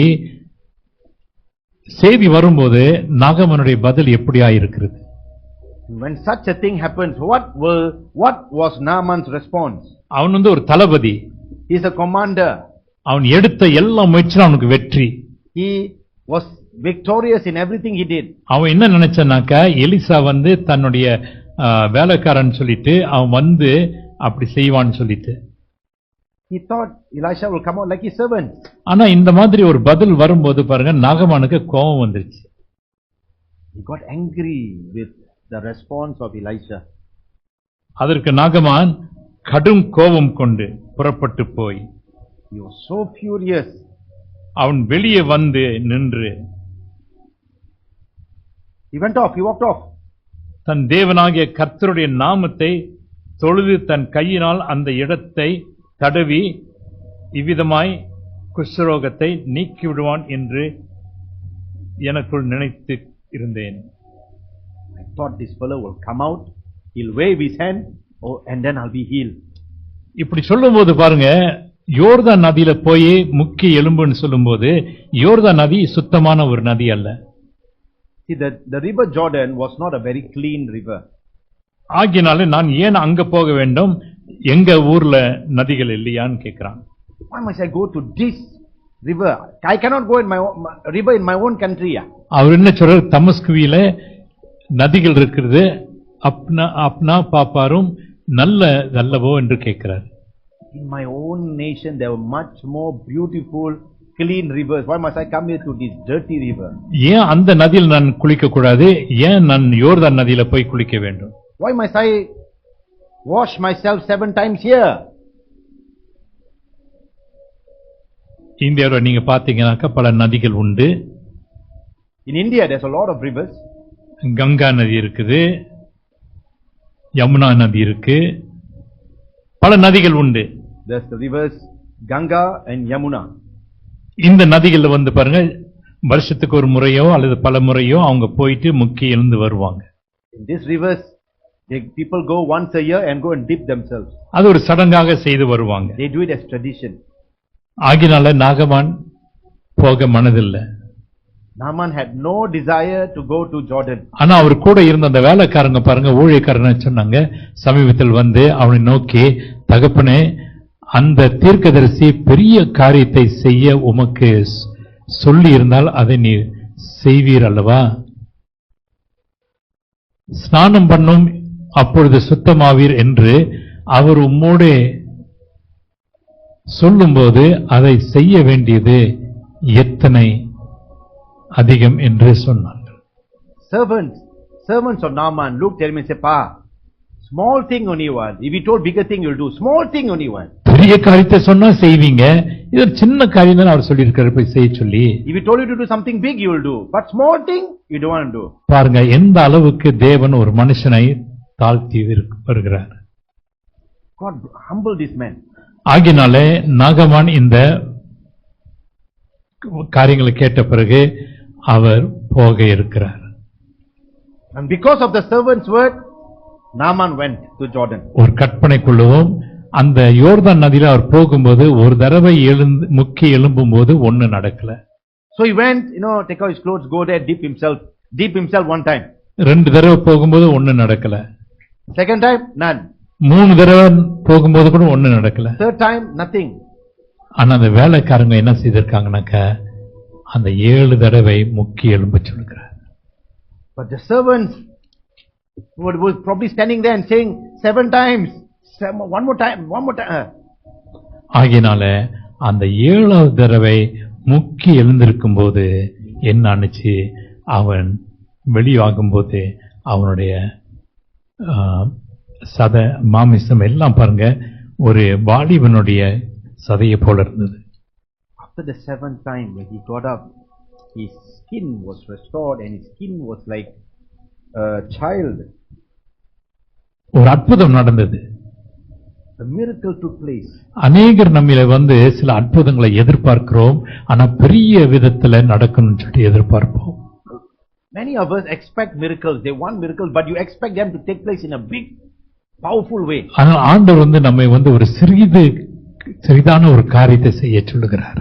செய்தி வரும்போது நாகமனுடைய பதில் எப்படியா இருக்கிறது? When such a thing happens, what was Naaman's response? அவன் ஒரு தளபதி. He is a commander. அவன் எடுத்த எல்லா முயற்சியும் அவனுக்கு வெற்றி. He was victorious in everything he did. அவன் என்ன நினைச்சானாக்கா, எலிசா தன்னுடைய வேலைக்காரன் சொல்லிட்டு அவன் அப்படி செய்வான்னு சொல்லிட்டு. He thought Elisha will come out like his servant. ஆனா இந்த மாதிரி ஒரு பதில் வரும்போது பாருங்க நாகமானுக்கு கோபம் வந்துருச்சு. He got angry with the response of Elisha. அதற்கு நாகமான் கடும் கோபம் கொண்டு புறப்பட்டு போய் He was so furious. அவன் வெளியே வந்து நின்று He went off, he walked off. தன் தேவனாகிய கர்த்தருடைய நாமத்தை தொழுது தன் கையினால் அந்த இடத்தை தடவி இவ்விதமாய் குஷ்டரோகத்தை நீக்கிவிடுவான் என்று எனக்குள் நினைத்து இருந்தேன். I thought this fellow will come out, he'll wave his hand, oh, and then I'll be healed. இப்படி சொல்லும்போது பாருங்க, யோர்தான் நதியில போய் முக்கிய எலும்புன்னு சொல்லும்போது யோர்தான் நதி சுத்தமான ஒரு நதி அல்ல. See, the river Jordan was not a very clean river. ஆகினால நான் ஏன் அங்க போக வேண்டும், எங்க ஊர்ல நதிகள் இல்லையான்னு கேட்கிறான். Why must I go to this river? I cannot go in my river in my own country. அவர் என்ன சொல்றாரு, தமஸ்குவியில நதிகள் இருக்கிறது, அப்னா பாப்பாரும் நல்ல நல்லவோ என்று கேட்கிறார். In my own nation there were much more beautiful clean rivers. Why must I come here to this dirty river? ஏன் அந்த நதியில் நான் குளிக்க கூடாது, ஏன் நான் யோர்தான் நதியில போய் குளிக்க வேண்டும்? Why must I wash myself 7 times here? இந்தியாவில் நீங்க பாத்தீங்கன்னாக்கா பல நதிகள் உண்டு. In India there's a lot of rivers. Ganga நதி இருக்குது, யமுனா நதி இருக்கு, பல நதிகள் உண்டு. There's the rivers Ganga and Yamuna. இந்த நதிகள்ல வந்து பாருங்க, வருஷத்துக்கு ஒரு முறையோ அல்லது பல முறையோ அவங்க போயிட்டு முக்கி எழுந்து வருவாங்க. In these rivers people go once a year and go and dip themselves. அது ஒரு சடங்காக செய்து வருவாங்க. They do it as tradition. ஆகினால நாகமான் போக மனதில்லை. Naaman had no desire to go to Jordan. ஆனா அவர் கூட இருந்த அந்த வேலைக்காரங்க பாருங்க, ஊழியக்காரன் சொன்னாங்க, சமீபத்தில் வந்து அவனை நோக்கி, தகப்பனே, அந்த தீர்க்கதரிசி பெரிய காரியத்தை செய்ய உமக்கு சொல்லி இருந்தால் அதை நீ செய்வீர் அல்லவா? ஸ்நானம் பண்ணும் அப்பொழுது சுத்தமாவீர் என்று அவர் உம்மோடு சொல்லும்போது அதை செய்ய வேண்டியது எத்தனை அதிகம் என்று சொன்னார்கள். Servants of Naaman looked at him and said, Pa, small thing only one. If he told bigger thing, you'll do. Small thing only one. பெரிய காரியத்தை சொன்னா செய்வீங்க, இது ஒரு சின்ன காரியம் தான் அவர் சொல்லி இருக்காரு போய் செய்ய சொல்லி. If he told you to do something big, you will do. But small thing, you don't want to do. பாருங்க எந்த அளவுக்கு தேவன் ஒரு மனுஷனை தாழ்த்தி வருகிறார். God humble this man. ஆகினாலே நாகமான் இந்த காரியங்களை கேட்ட பிறகு அவர் போக இருக்கிறார். And because of the servant's word, Naaman went to Jordan. ஒரு கற்பனைக்குள்ளவும் அந்த யோர்தான் நதியில அவர் போகும்போது ஒரு தடவை முக்கி எழும்பும் போது ஒண்ணு நடக்கல. So he went, take out his clothes, go there, dip himself one time. 2 தடவை போகும்போது ஒண்ணு நடக்கல. Second time, none. 3 தடவை போகும்போது கூட ஒண்ணு நடக்கல. Third time, nothing. ஆனா அந்த வேலைக்காரங்க என்ன செய்திருக்காங்கனாக்க அந்த 7 தடவை முக்கி எழும்ப சொல்லுகிறார். But the servants was probably standing there and saying 7 times, one more time. ஆகினால அந்த 7வது தடவை முக்கி எழுந்திருக்கும் போது என்ன ஆச்சு, அவன் வெளியாகும் போது அவனுடைய சத மாமிசம் எல்லாம் பாருங்க ஒரு வாலிபனுடைய சதையை போல இருந்தது. After the 7th time when he got up, his skin was restored and his skin was like a child. ஒரு அற்புதம் நடந்தது. A miracle took place. அநேகர் நம்மில வந்து சில அற்புதங்களை எதிர்பார்க்கிறோம், ஆனா பெரிய விதத்துல நடக்கணும்னு சொல்லி எதிர்பார்ப்போம். Many of us expect miracles. They want miracles, but you expect them to take place in a big, powerful way. ஆனால் ஆண்டவர் வந்து நம்மை வந்து ஒரு சிறிதான ஒரு காரியத்தை செய்ய சொல்லுகிறார்.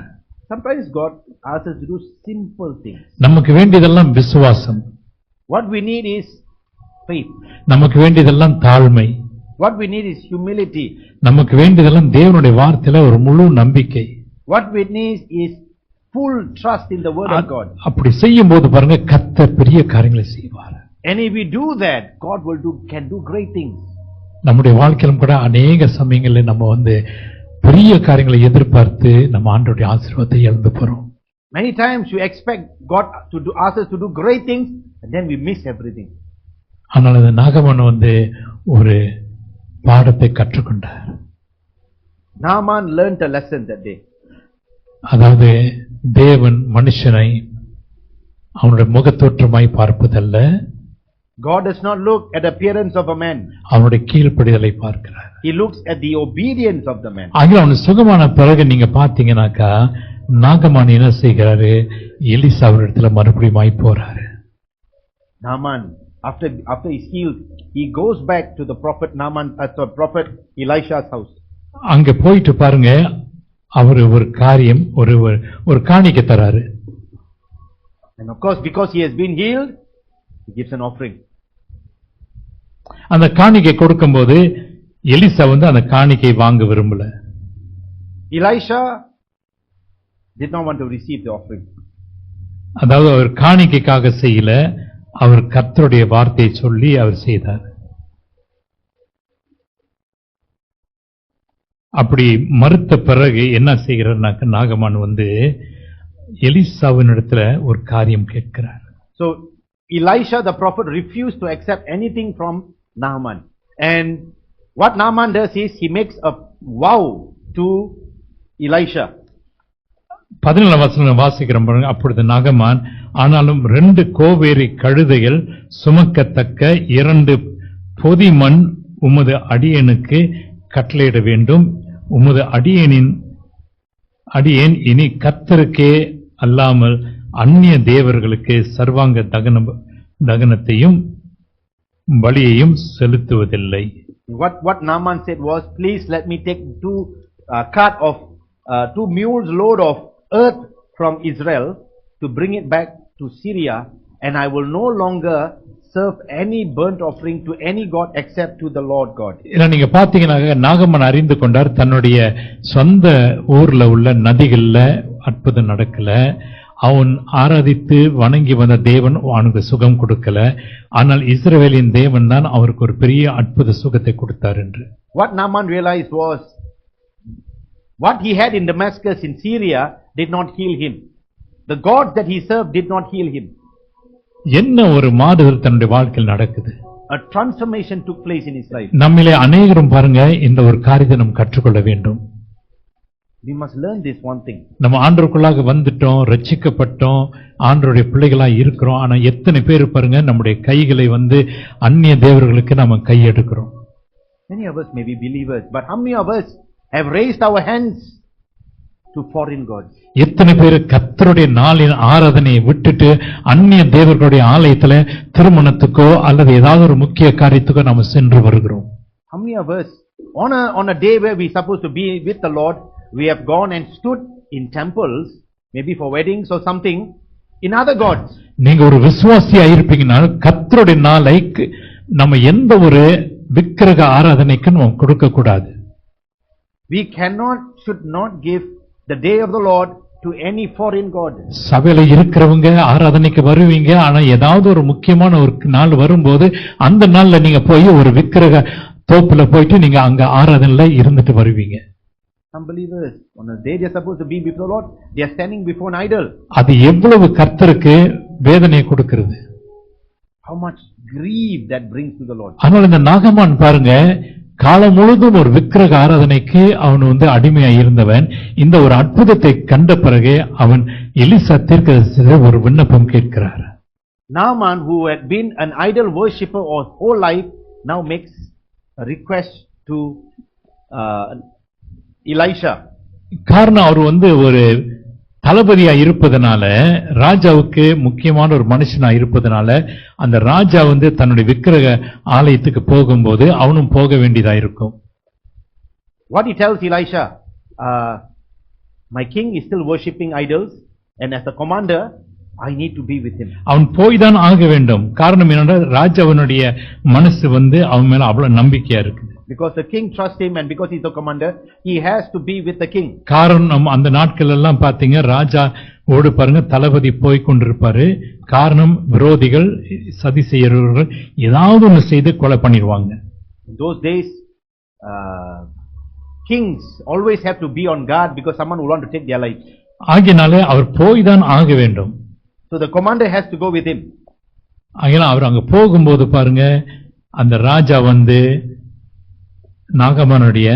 Sometimes God asks us to do simple things. நமக்கு வேண்டியதெல்லாம் விசுவாசம். What we need is faith. நமக்கு வேண்டியதெல்லாம் தாழ்மை. What we need is humility. நமக்கு வேண்டியதெல்லாம் தேவனுடைய வார்த்தையில ஒரு முழு நம்பிக்கை. What we need is full trust in the word of God. அப்படி செய்யும்போது பாருங்க கர்த்தர் பெரிய காரியங்களை செய்வார். And if we do that, God can do great things. நம்முடைய வாழ்க்கையிலும் கூட அநேக சமயங்களில் நம்ம வந்து பெரிய காரியங்களை எதிர்பார்த்து நம்ம ஆண்டவருடைய ஆசீர்வாதத்தை இழந்து போறோம். Many times we expect God to ask us to do great things, and then we miss everything. ஆனால் அந்த நாகமன் ஒரு பாடத்தை கற்றுக்கொண்டார். Naaman learned a lesson that day. அதாவது தேவன் மனுஷனை அவனுடைய முகத்தோற்றமாய் பார்ப்பதல்ல, God does not look at the appearance of a man. அவனுடைய கீழ்ப்படிதலை பார்க்கிறார். He looks at the obedience of the man. ஆகிய அவன் சுகமான பிறகு நீங்க பாத்தீங்கன்னாக்கா நாகமான் என்ன செய்கிறாரு? எலிசாவிடத்துல மறுபடியும் போறாரு. Naaman, after he's healed, he goes back to the prophet Naaman, the prophet Elisha's house. அங்க போயிட்டு பாருங்க, அவர் ஒரு காரியம் ஒரு காணிக்கை தராரு. And of course, because he has been healed, he gives an offering. அந்த காணிக்கை கொடுக்கும்போது எலிசா அந்த காணிக்கை வாங்க விரும்பல. Elisha did not want to receive the offering. அதாவது அவர் காணிக்கைக்காக செய்யல, அவர் கர்த்தருடைய வார்த்தையை சொல்லி அவர் செய்தார். அப்படி மறுத்த பிறகு என்ன செய்கிறார்? நாகமான் எலிசாவின் இடத்துல ஒரு காரியம் கேட்கிறார். So Elisha the prophet refused to accept anything from Naaman, and what Naaman does is he makes a vow to Elisha. 17 வசனம் வாசிக்கிறோம் பாருங்க. அப்பொழுது நாகமான், ஆனாலும் 2 கோவேரி கழுதைகள் சுமக்கத்தக்க 2 பொதி மண் உமது அடியேனுக்கு கட்டளையிட வேண்டும். உமது அடியேன் இனி கர்த்தருக்கே அல்லாமல் அந்நிய தேவர்களுக்கு சர்வாங்க தகனத்தையும் பலியையும் செலுத்துவதில்லை. What Naaman said was, please let me take 2 cart of 2 mules load of earth from Israel to bring it back to Syria, and I will no longer serve any burnt offering to any god except to the Lord God. நீங்க பாத்தீங்கன்னா நாகமன் அறிந்து கொண்டார், தன்னுடைய சொந்த ஊர்ல உள்ள நதிகள்ல அற்புதம் நடக்கல, அவன் ஆராதித்து வணங்கி வந்த தேவன் அவனுக்கு சுகம் கொடுக்கல, ஆனால் இஸ்ரவேலின் தேவன் தான் அவருக்கு ஒரு பெரிய அற்புத சுகத்தை கொடுத்தார் என்று. What Naaman realized was, what he had in Damascus in Syria did not heal him. The God that he served did not heal him. என்ன ஒரு மாறுதல் தன்னுடைய வாழ்க்கையில் நடக்குது. A transformation took place in his life. நம்மிலே அநேகரும் பாருங்க, இந்த ஒரு காரியத்தை நாம் கற்றுக்கொள்ள வேண்டும். We must learn this one thing. நம்ம ஆண்டவருக்குள்ளாக வந்துட்டோம், ரட்சிக்கப்பட்டோம், ஆண்டவருடைய பிள்ளைகளா இருக்கிறோம். ஆனா எத்தனை பேர் பாருங்க நம்முடைய கைகளை அந்நிய தேவர்களுக்கு நம்ம கையெடுக்கிறோம். Many of us may be believers, but how many of us have raised our hands to foreign gods? எத்தனை பேர் கர்த்தருடைய நாளின் ஆராதனையை விட்டுட்டு அந்நிய தேவர்களுடைய ஆலயத்துல திருமணத்துக்கோ அல்லது ஏதாவது ஒரு முக்கிய காரியத்துக்கோ நாம சென்று வருகிறோம்? How many of us on a day where we supposed to be with the Lord, we have gone and stood in temples, maybe for weddings or something, in other gods? நீங்க ஒரு விசுவாசியா இருப்பீங்கன்னா கர்த்தருடைய நாளை நம்ம எந்த ஒரு விக்கிரக ஆராதனைக்கு நம்ம கொடுக்க கூடாது. We should not give the day of the Lord to any foreign god. சபையில இருக்கிறவங்க ஆராதனைக்கு வருவீங்க, ஆனா ஏதாவது ஒரு முக்கியமான ஒரு நாள் வரும்போது அந்த நாள்ல நீங்க போய் ஒரு விக்கிரக தோப்புல போயிட்டு நீங்க அங்க ஆராதனையில இருந்துட்டு வருவீங்க. Some believers, on a day they are supposed to be before the Lord, they are standing before an idol. அது எவ்வளவு கர்த்தருக்கு வேதனையை கொடுக்கிறது. How much grief that brings to the Lord. ஆனால் இந்த நாகமான் பாருங்க, காலம் முழுதும் ஒரு விக்கிரக ஆராதனைக்கு அவன் அடிமையா இருந்தவன். இந்த ஒரு அற்புதத்தை கண்ட பிறகு அவன் எலிசா தீர்க்கதரிசியிடம் ஒரு விண்ணப்பம் கேட்கிறார். Naaman, who had been an idol worshipper all whole life, now makes a request to Elisha. காரணம் அவர் ஒரு தளபதியா இருப்பதனால, ராஜாவுக்கு முக்கியமான ஒரு மனுஷனா இருப்பதனால, அந்த ராஜா தன்னுடைய விக்கிரக ஆலயத்துக்கு போகும்போது அவனும் போக வேண்டியதா இருக்கும். What he tells Elisha, my king is still worshipping idols, and as the commander I need to be with him. அவன் போய் தான் ஆக வேண்டும். காரணம் என்னன்னா ராஜாவினுடைய மனசு அவன் மேல அவ்வளவு நம்பிக்கையா இருக்கு. Because the king trusts him, and because he's the commander, he has to be with the king. காரணம் அந்த நாட்கள் எல்லாம் பாத்தீங்க, ராஜா ஓடு பாருங்க தளபதி போய் கொண்டிருப்பாரு. காரணம் விரோதிகள் சதி செய்யறவர்கள் ஏதாவது ஒன்று செய்து கொலை பண்ணிடுவாங்க. In those days, kings always have to be on guard because someone will want to take their life. ஆகினாலே அவர் போய்தான் ஆக வேண்டும். So the commander has to go with him. ஆகினால அவர் அங்க போகும்போது பாருங்க, அந்த ராஜா வந்து நாகமானுடைய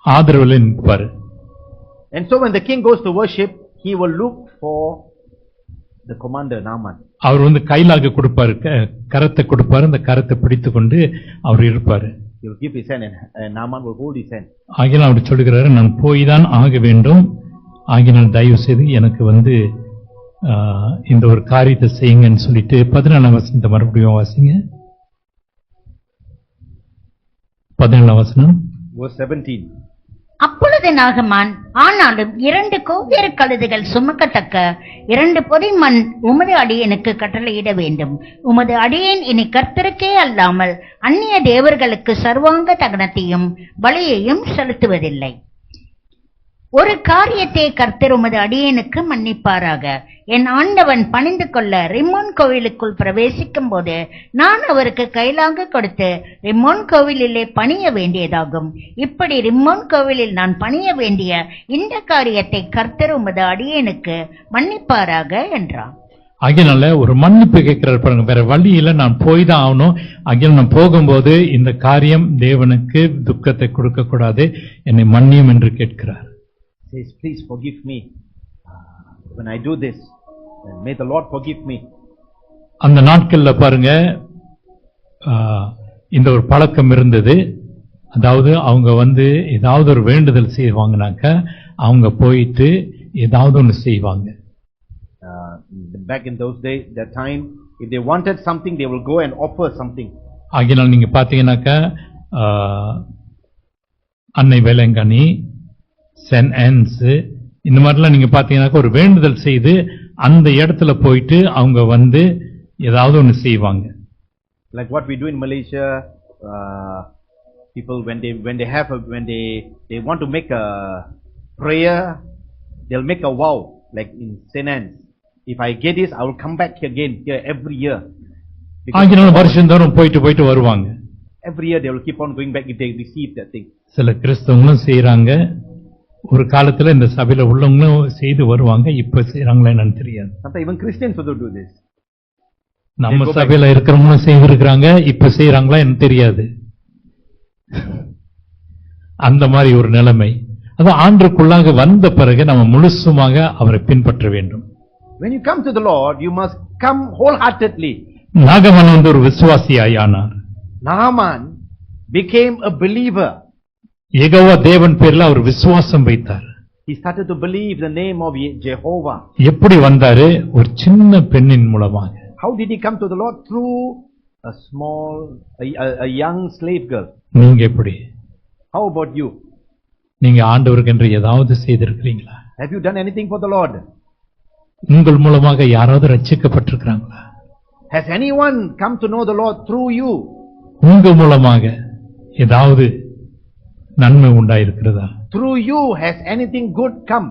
ஆதரவில் நிற்பாரு. And so when the king goes to worship, he will look for the commander Naaman. அவர் வந்து கைலாக கொடுப்பாரு, கரத்தை கொடுப்பாரு, அந்த கரத்தை பிடித்துக் கொண்டு அவர் இருப்பாரு. He will give his hand and Naaman will hold his hand. ஆகினால் அவர் சொல்லுகிறாரு, நான் போய்தான் ஆக வேண்டும், ஆகினால் தயவு செய்து எனக்கு வந்து இந்த ஒரு காரியத்தை செய்யுங்கன்னு சொல்லிட்டு 14ஆம் வசனத்தை மறுபடியும் வாசிங்க. 14ஆம் வசனம் Verse 17. அப்பொழுது நாகமான், ஆனாலும் 2 கோவேறு கழுதைகள் சுமக்கத்தக்க 2 பொதிமண் உமது அடியேனுக்கு கட்டளையிட வேண்டும். உமது அடியேன் இனி கர்த்தருக்கே அல்லாமல் அந்நிய தேவர்களுக்கு சர்வாங்க தகனத்தையும் பலியையும் செலுத்துவதில்லை. ஒரு காரியத்தை கர்த்தர் உமது அடியேனுக்கு மன்னிப்பாராக. என் ஆண்டவன் பணிந்து கொள்ள ரிம்மோன் கோவிலுக்குள் பிரவேசிக்கும் போது நான் அவருக்கு கைலாக கொடுத்து ரிம்மோன் கோவிலிலே பணிய வேண்டியதாகும். இப்படி ரிம்மோன் கோவிலில் நான் பணிய வேண்டிய இந்த காரியத்தை கர்த்தர் உமது அடியேனுக்கு மன்னிப்பாராக என்றான். ஆகினால ஒரு மன்னிப்பு கேட்கிறார் பாருங்க, வேற வழியில நான் போய்தான் ஆகணும். ஆகிய நான் போகும்போது இந்த காரியம் தேவனுக்கு துக்கத்தை கொடுக்க கூடாது, என்னை மன்னியும் என்று கேட்கிறார். Says, please forgive me when I do this, and may the Lord forgive me. அந்த நாட்கள்ல பாருங்க, இந்த ஒரு பழக்கம் இருந்தது. அதாவது அவங்க வந்து ஏதாவது ஒரு வேண்டுதல் செய்வாங்கனாக்க அவங்க போயிட்டு ஏதாவது ஒன்று செய்வாங்க. Back in those days, that time, if they wanted something, they will go and offer something. ஆகினால் நீங்க பாத்தீங்கன்னாக்க அன்னை வேலங்கனி, சென்ட் ஆன்ஸ், இந்த மாதிரிலாம் நீங்க பாத்தீங்கன்னாக்க ஒரு வேண்டுதல் செய்து அந்த இடத்துல போயிட்டு அவங்க வந்து ஏதாவது ஒன்று செய்வாங்க. Like what we do in Malaysia, people when they want to make a prayer, they'll make a vow. Like in Saint Anne's, if I get this, I will come back again here every year. ஆகினாலும் வருஷந்தோறும் போயிட்டு வருவாங்க. Every year they will keep on going back if they receive that thing. சில கிறிஸ்தவங்களும் செய்யறாங்க. ஒரு காலத்துல இந்த சபையில உள்ளவங்களும் செய்து வருவாங்க. இப்ப செய்யறாங்களா என்னன்னு தெரியாது. Sometimes even Christians also do this. நம்ம சபையில இருக்கிறவங்களும் செய்திருக்கிறாங்க, இப்ப செய்யறாங்களா என்ன தெரியாது. அந்த மாதிரி ஒரு நிலைமை. அது ஆண்டுக்குள்ளாக வந்த பிறகு நம்ம முழுசுமாக அவரை பின்பற்ற வேண்டும். When you come to the Lord, you must come wholeheartedly. நாகமன் வந்து ஒரு விசுவாசியாய் ஆனார். Naaman became a believer. Jehovah தேவன் பேர்ல அவர் விசுவாசம் வைத்தார். He started to believe the name of Jehovah. எப்படி வந்தாரு? ஒரு சின்ன பெண்ணின் மூலமாக. How did he come to the Lord? Through a small, a young slave girl. நீங்க எப்படி? How about you? நீங்க ஆண்டவருக்கு என்று ஏதாவது செய்திருக்கிறீங்களா? Have you done anything for the Lord? உங்கள் மூலமாக யாராவது ரட்சிக்கப்பட்டிருக்கிறாங்களா? Has anyone come to know the Lord through you? உங்க மூலமாக ஏதாவது நன்மை உண்டாயிருக்கிறதா? Through you has anything good come?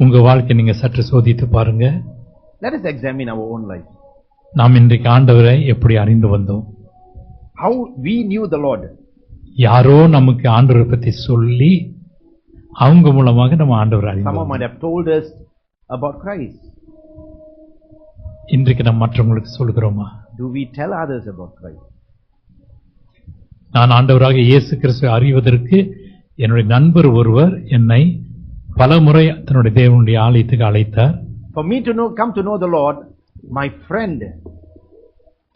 உங்க வாழ்க்கை நீங்க சற்று சோதித்து பாருங்க. Let us examine our own life. நாம் இன்றைக்கு ஆண்டவரை எப்படி அறிந்து வந்தோம்? How we knew the Lord? யாரோ நமக்கு ஆண்டவரை பத்தி சொல்லி அவங்க மூலமாக நம்ம ஆண்டவரை அறிந்து Someone might வந்தோம். have told us about Christ. இன்றைக்கு நம்ம மற்றவங்களுக்கு சொல்கிறோமா? Do we tell others about Christ? நான் ஆண்டவராக இயேசு கிறிஸ்துவை அறிவதற்கு என்னுடைய நண்பர் ஒருவர் என்னை பலமுறை தன்னுடைய தேவனுடைய ஆலயத்துக்கு அழைத்தார். For me to come to know the Lord, my friend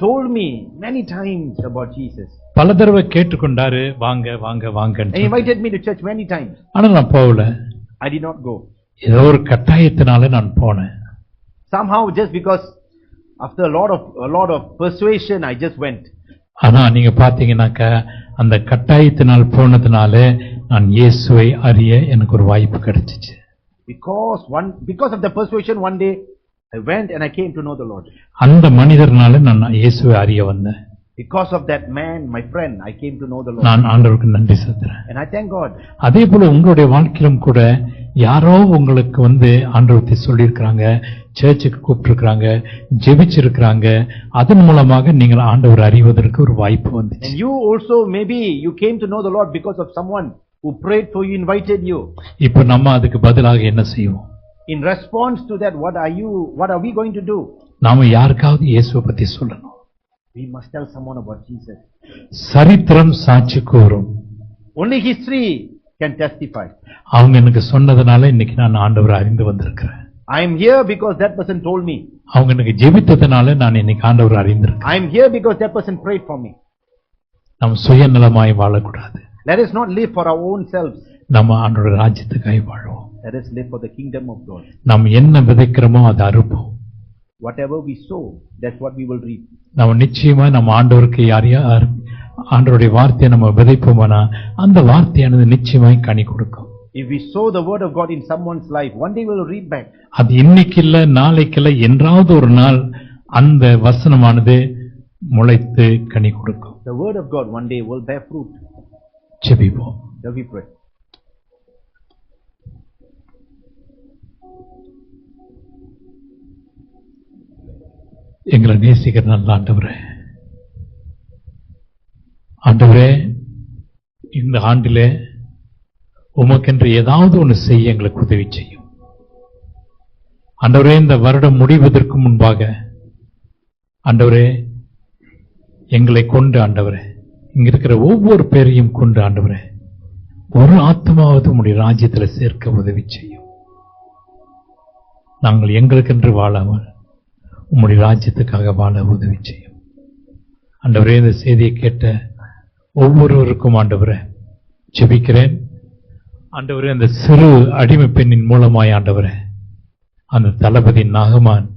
told me many times about Jesus. பல தடவை கேட்டுக்கொண்டாரு, வாங்க வாங்க வாங்க. He invited me to church many times. ஆனா நான் போகல. I did not go. ஏதோ ஒரு கட்டாயத்தினால நான் போனேன். Somehow, just because after a lot of persuasion, I just went. ஆனா நீங்க பாத்தீங்கன்னாக்க அந்த கட்டாயத்தினால் போனதுனால நான் இயேசுவை அறிய எனக்கு ஒரு வாய்ப்பு கிடைச்சிச்சு. Because of the persuasion, one day I went and I came to know the Lord. அந்த மனிதர்னால நான் இயேசுவை அறிய வந்தேன். Because of that man, my friend, I came to know the Lord. நான் ஆண்டவருக்கு நன்றி செலுத்துறேன். And I thank God. அதே போல உங்களுடைய வாழ்க்கையிலும் கூட யாரோ உங்களுக்கு ஆண்டவரை சொல்லியிருக்கிறாங்க, சர்ச்சுக்கு கூப்பிட்டிருக்கிறாங்க, ஜெபிச்சிருக்கிறாங்க, அதன் மூலமாக நீங்கள் ஆண்டவர் அறிவதற்கு ஒரு வாய்ப்பு வந்துச்சு. And you also, maybe you came to know the Lord because of someone who prayed for you, invited you. இப்ப நம்ம அதுக்கு பதிலாக என்ன செய்வோம்? In response to that, what are we going to do? நாம யாருக்காவது இயேசுவை பத்தி சொல்லணும். We must tell someone about Jesus. சரித்திரம் சாட்சி கூறும். Only history can testify. அவங்க எனக்கு சொன்னதுனால இன்னைக்கு நான் ஆண்டவரை அறிந்து வந்திருக்கிறேன். I am here because that person told me. அவங்க எனக்கு ஜெபித்ததுனால நான் இன்னைக்கு ஆண்டவரை அறிந்திருக்கிறேன். I am here because that person prayed for me. நாம் சுயநலமாய் வாழக்கூடாது. Let us not live for our own selves. நம்ம ஆண்டவருடைய ராஜ்யத்துக்காக வாழ்வோம். Let us live for the kingdom of God. நாம் என்ன விதைக்கிறோமோ அதை அறுப்போம். Whatever we sow, that's what we will reap. நம்ம நிச்சயமா நம்ம ஆண்டவருக்கு ஆண்டவருடைய வார்த்தையை நம்ம விதைப்போமானா அந்த வார்த்தையானது நிச்சயமாய் கனி கொடுக்கும். If we sow the word of God in someone's life, one day we will reap back. அது இன்னைக்கு இல்ல, நாளைக்கு இல்ல, என்றாவது ஒரு நாள் அந்த வசனமானது முளைத்து கனி கொடுக்கும். The word of God one day will bear fruit. ஜெபிப்போம். Shall we pray? எங்களை நேசிக்கிற நல்ல ஆண்டவரே, ஆண்டவரே இந்த ஆண்டிலே உமக்கென்று ஏதாவது ஒன்று செய்ய எங்களுக்கு உதவி செய்யும். ஆண்டவரே இந்த வருடம் முடிவதற்கு முன்பாக ஆண்டவரே எங்களை கொண்டு ஆண்டவரே இங்க இருக்கிற ஒவ்வொரு பேரையும் கொண்டு ஆண்டவரே ஒரு ஆத்மாவது உம்முடைய ராஜ்யத்தில் சேர்க்க உதவி செய்யும். நாங்கள் எங்களுக்கென்று வாழாமல் உம்முடைய ராஜ்யத்துக்காக வாழ உதவி செய்யும். ஆண்டவரே இந்த செய்தியை கேட்ட ஒவ்வொருவருக்கும் ஆண்டவரே ஜெபிக்கிறேன். ஆண்டவரே அந்த சிறு அடிமை பெண்ணின் மூலமாய் ஆண்டவரே அந்த தளபதி நாகமான்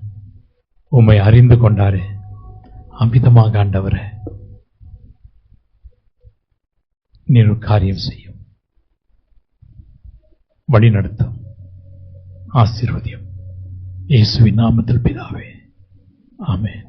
உம்மை அறிந்து கொண்டாரே, அமிதமாக ஆண்டவரே நீர் ஒரு காரியம் செய்யும், வழி நடத்தும், ஆசீர்வதியும். இயேசுவின் நாமத்தில் பிதாவே, ஆமென்.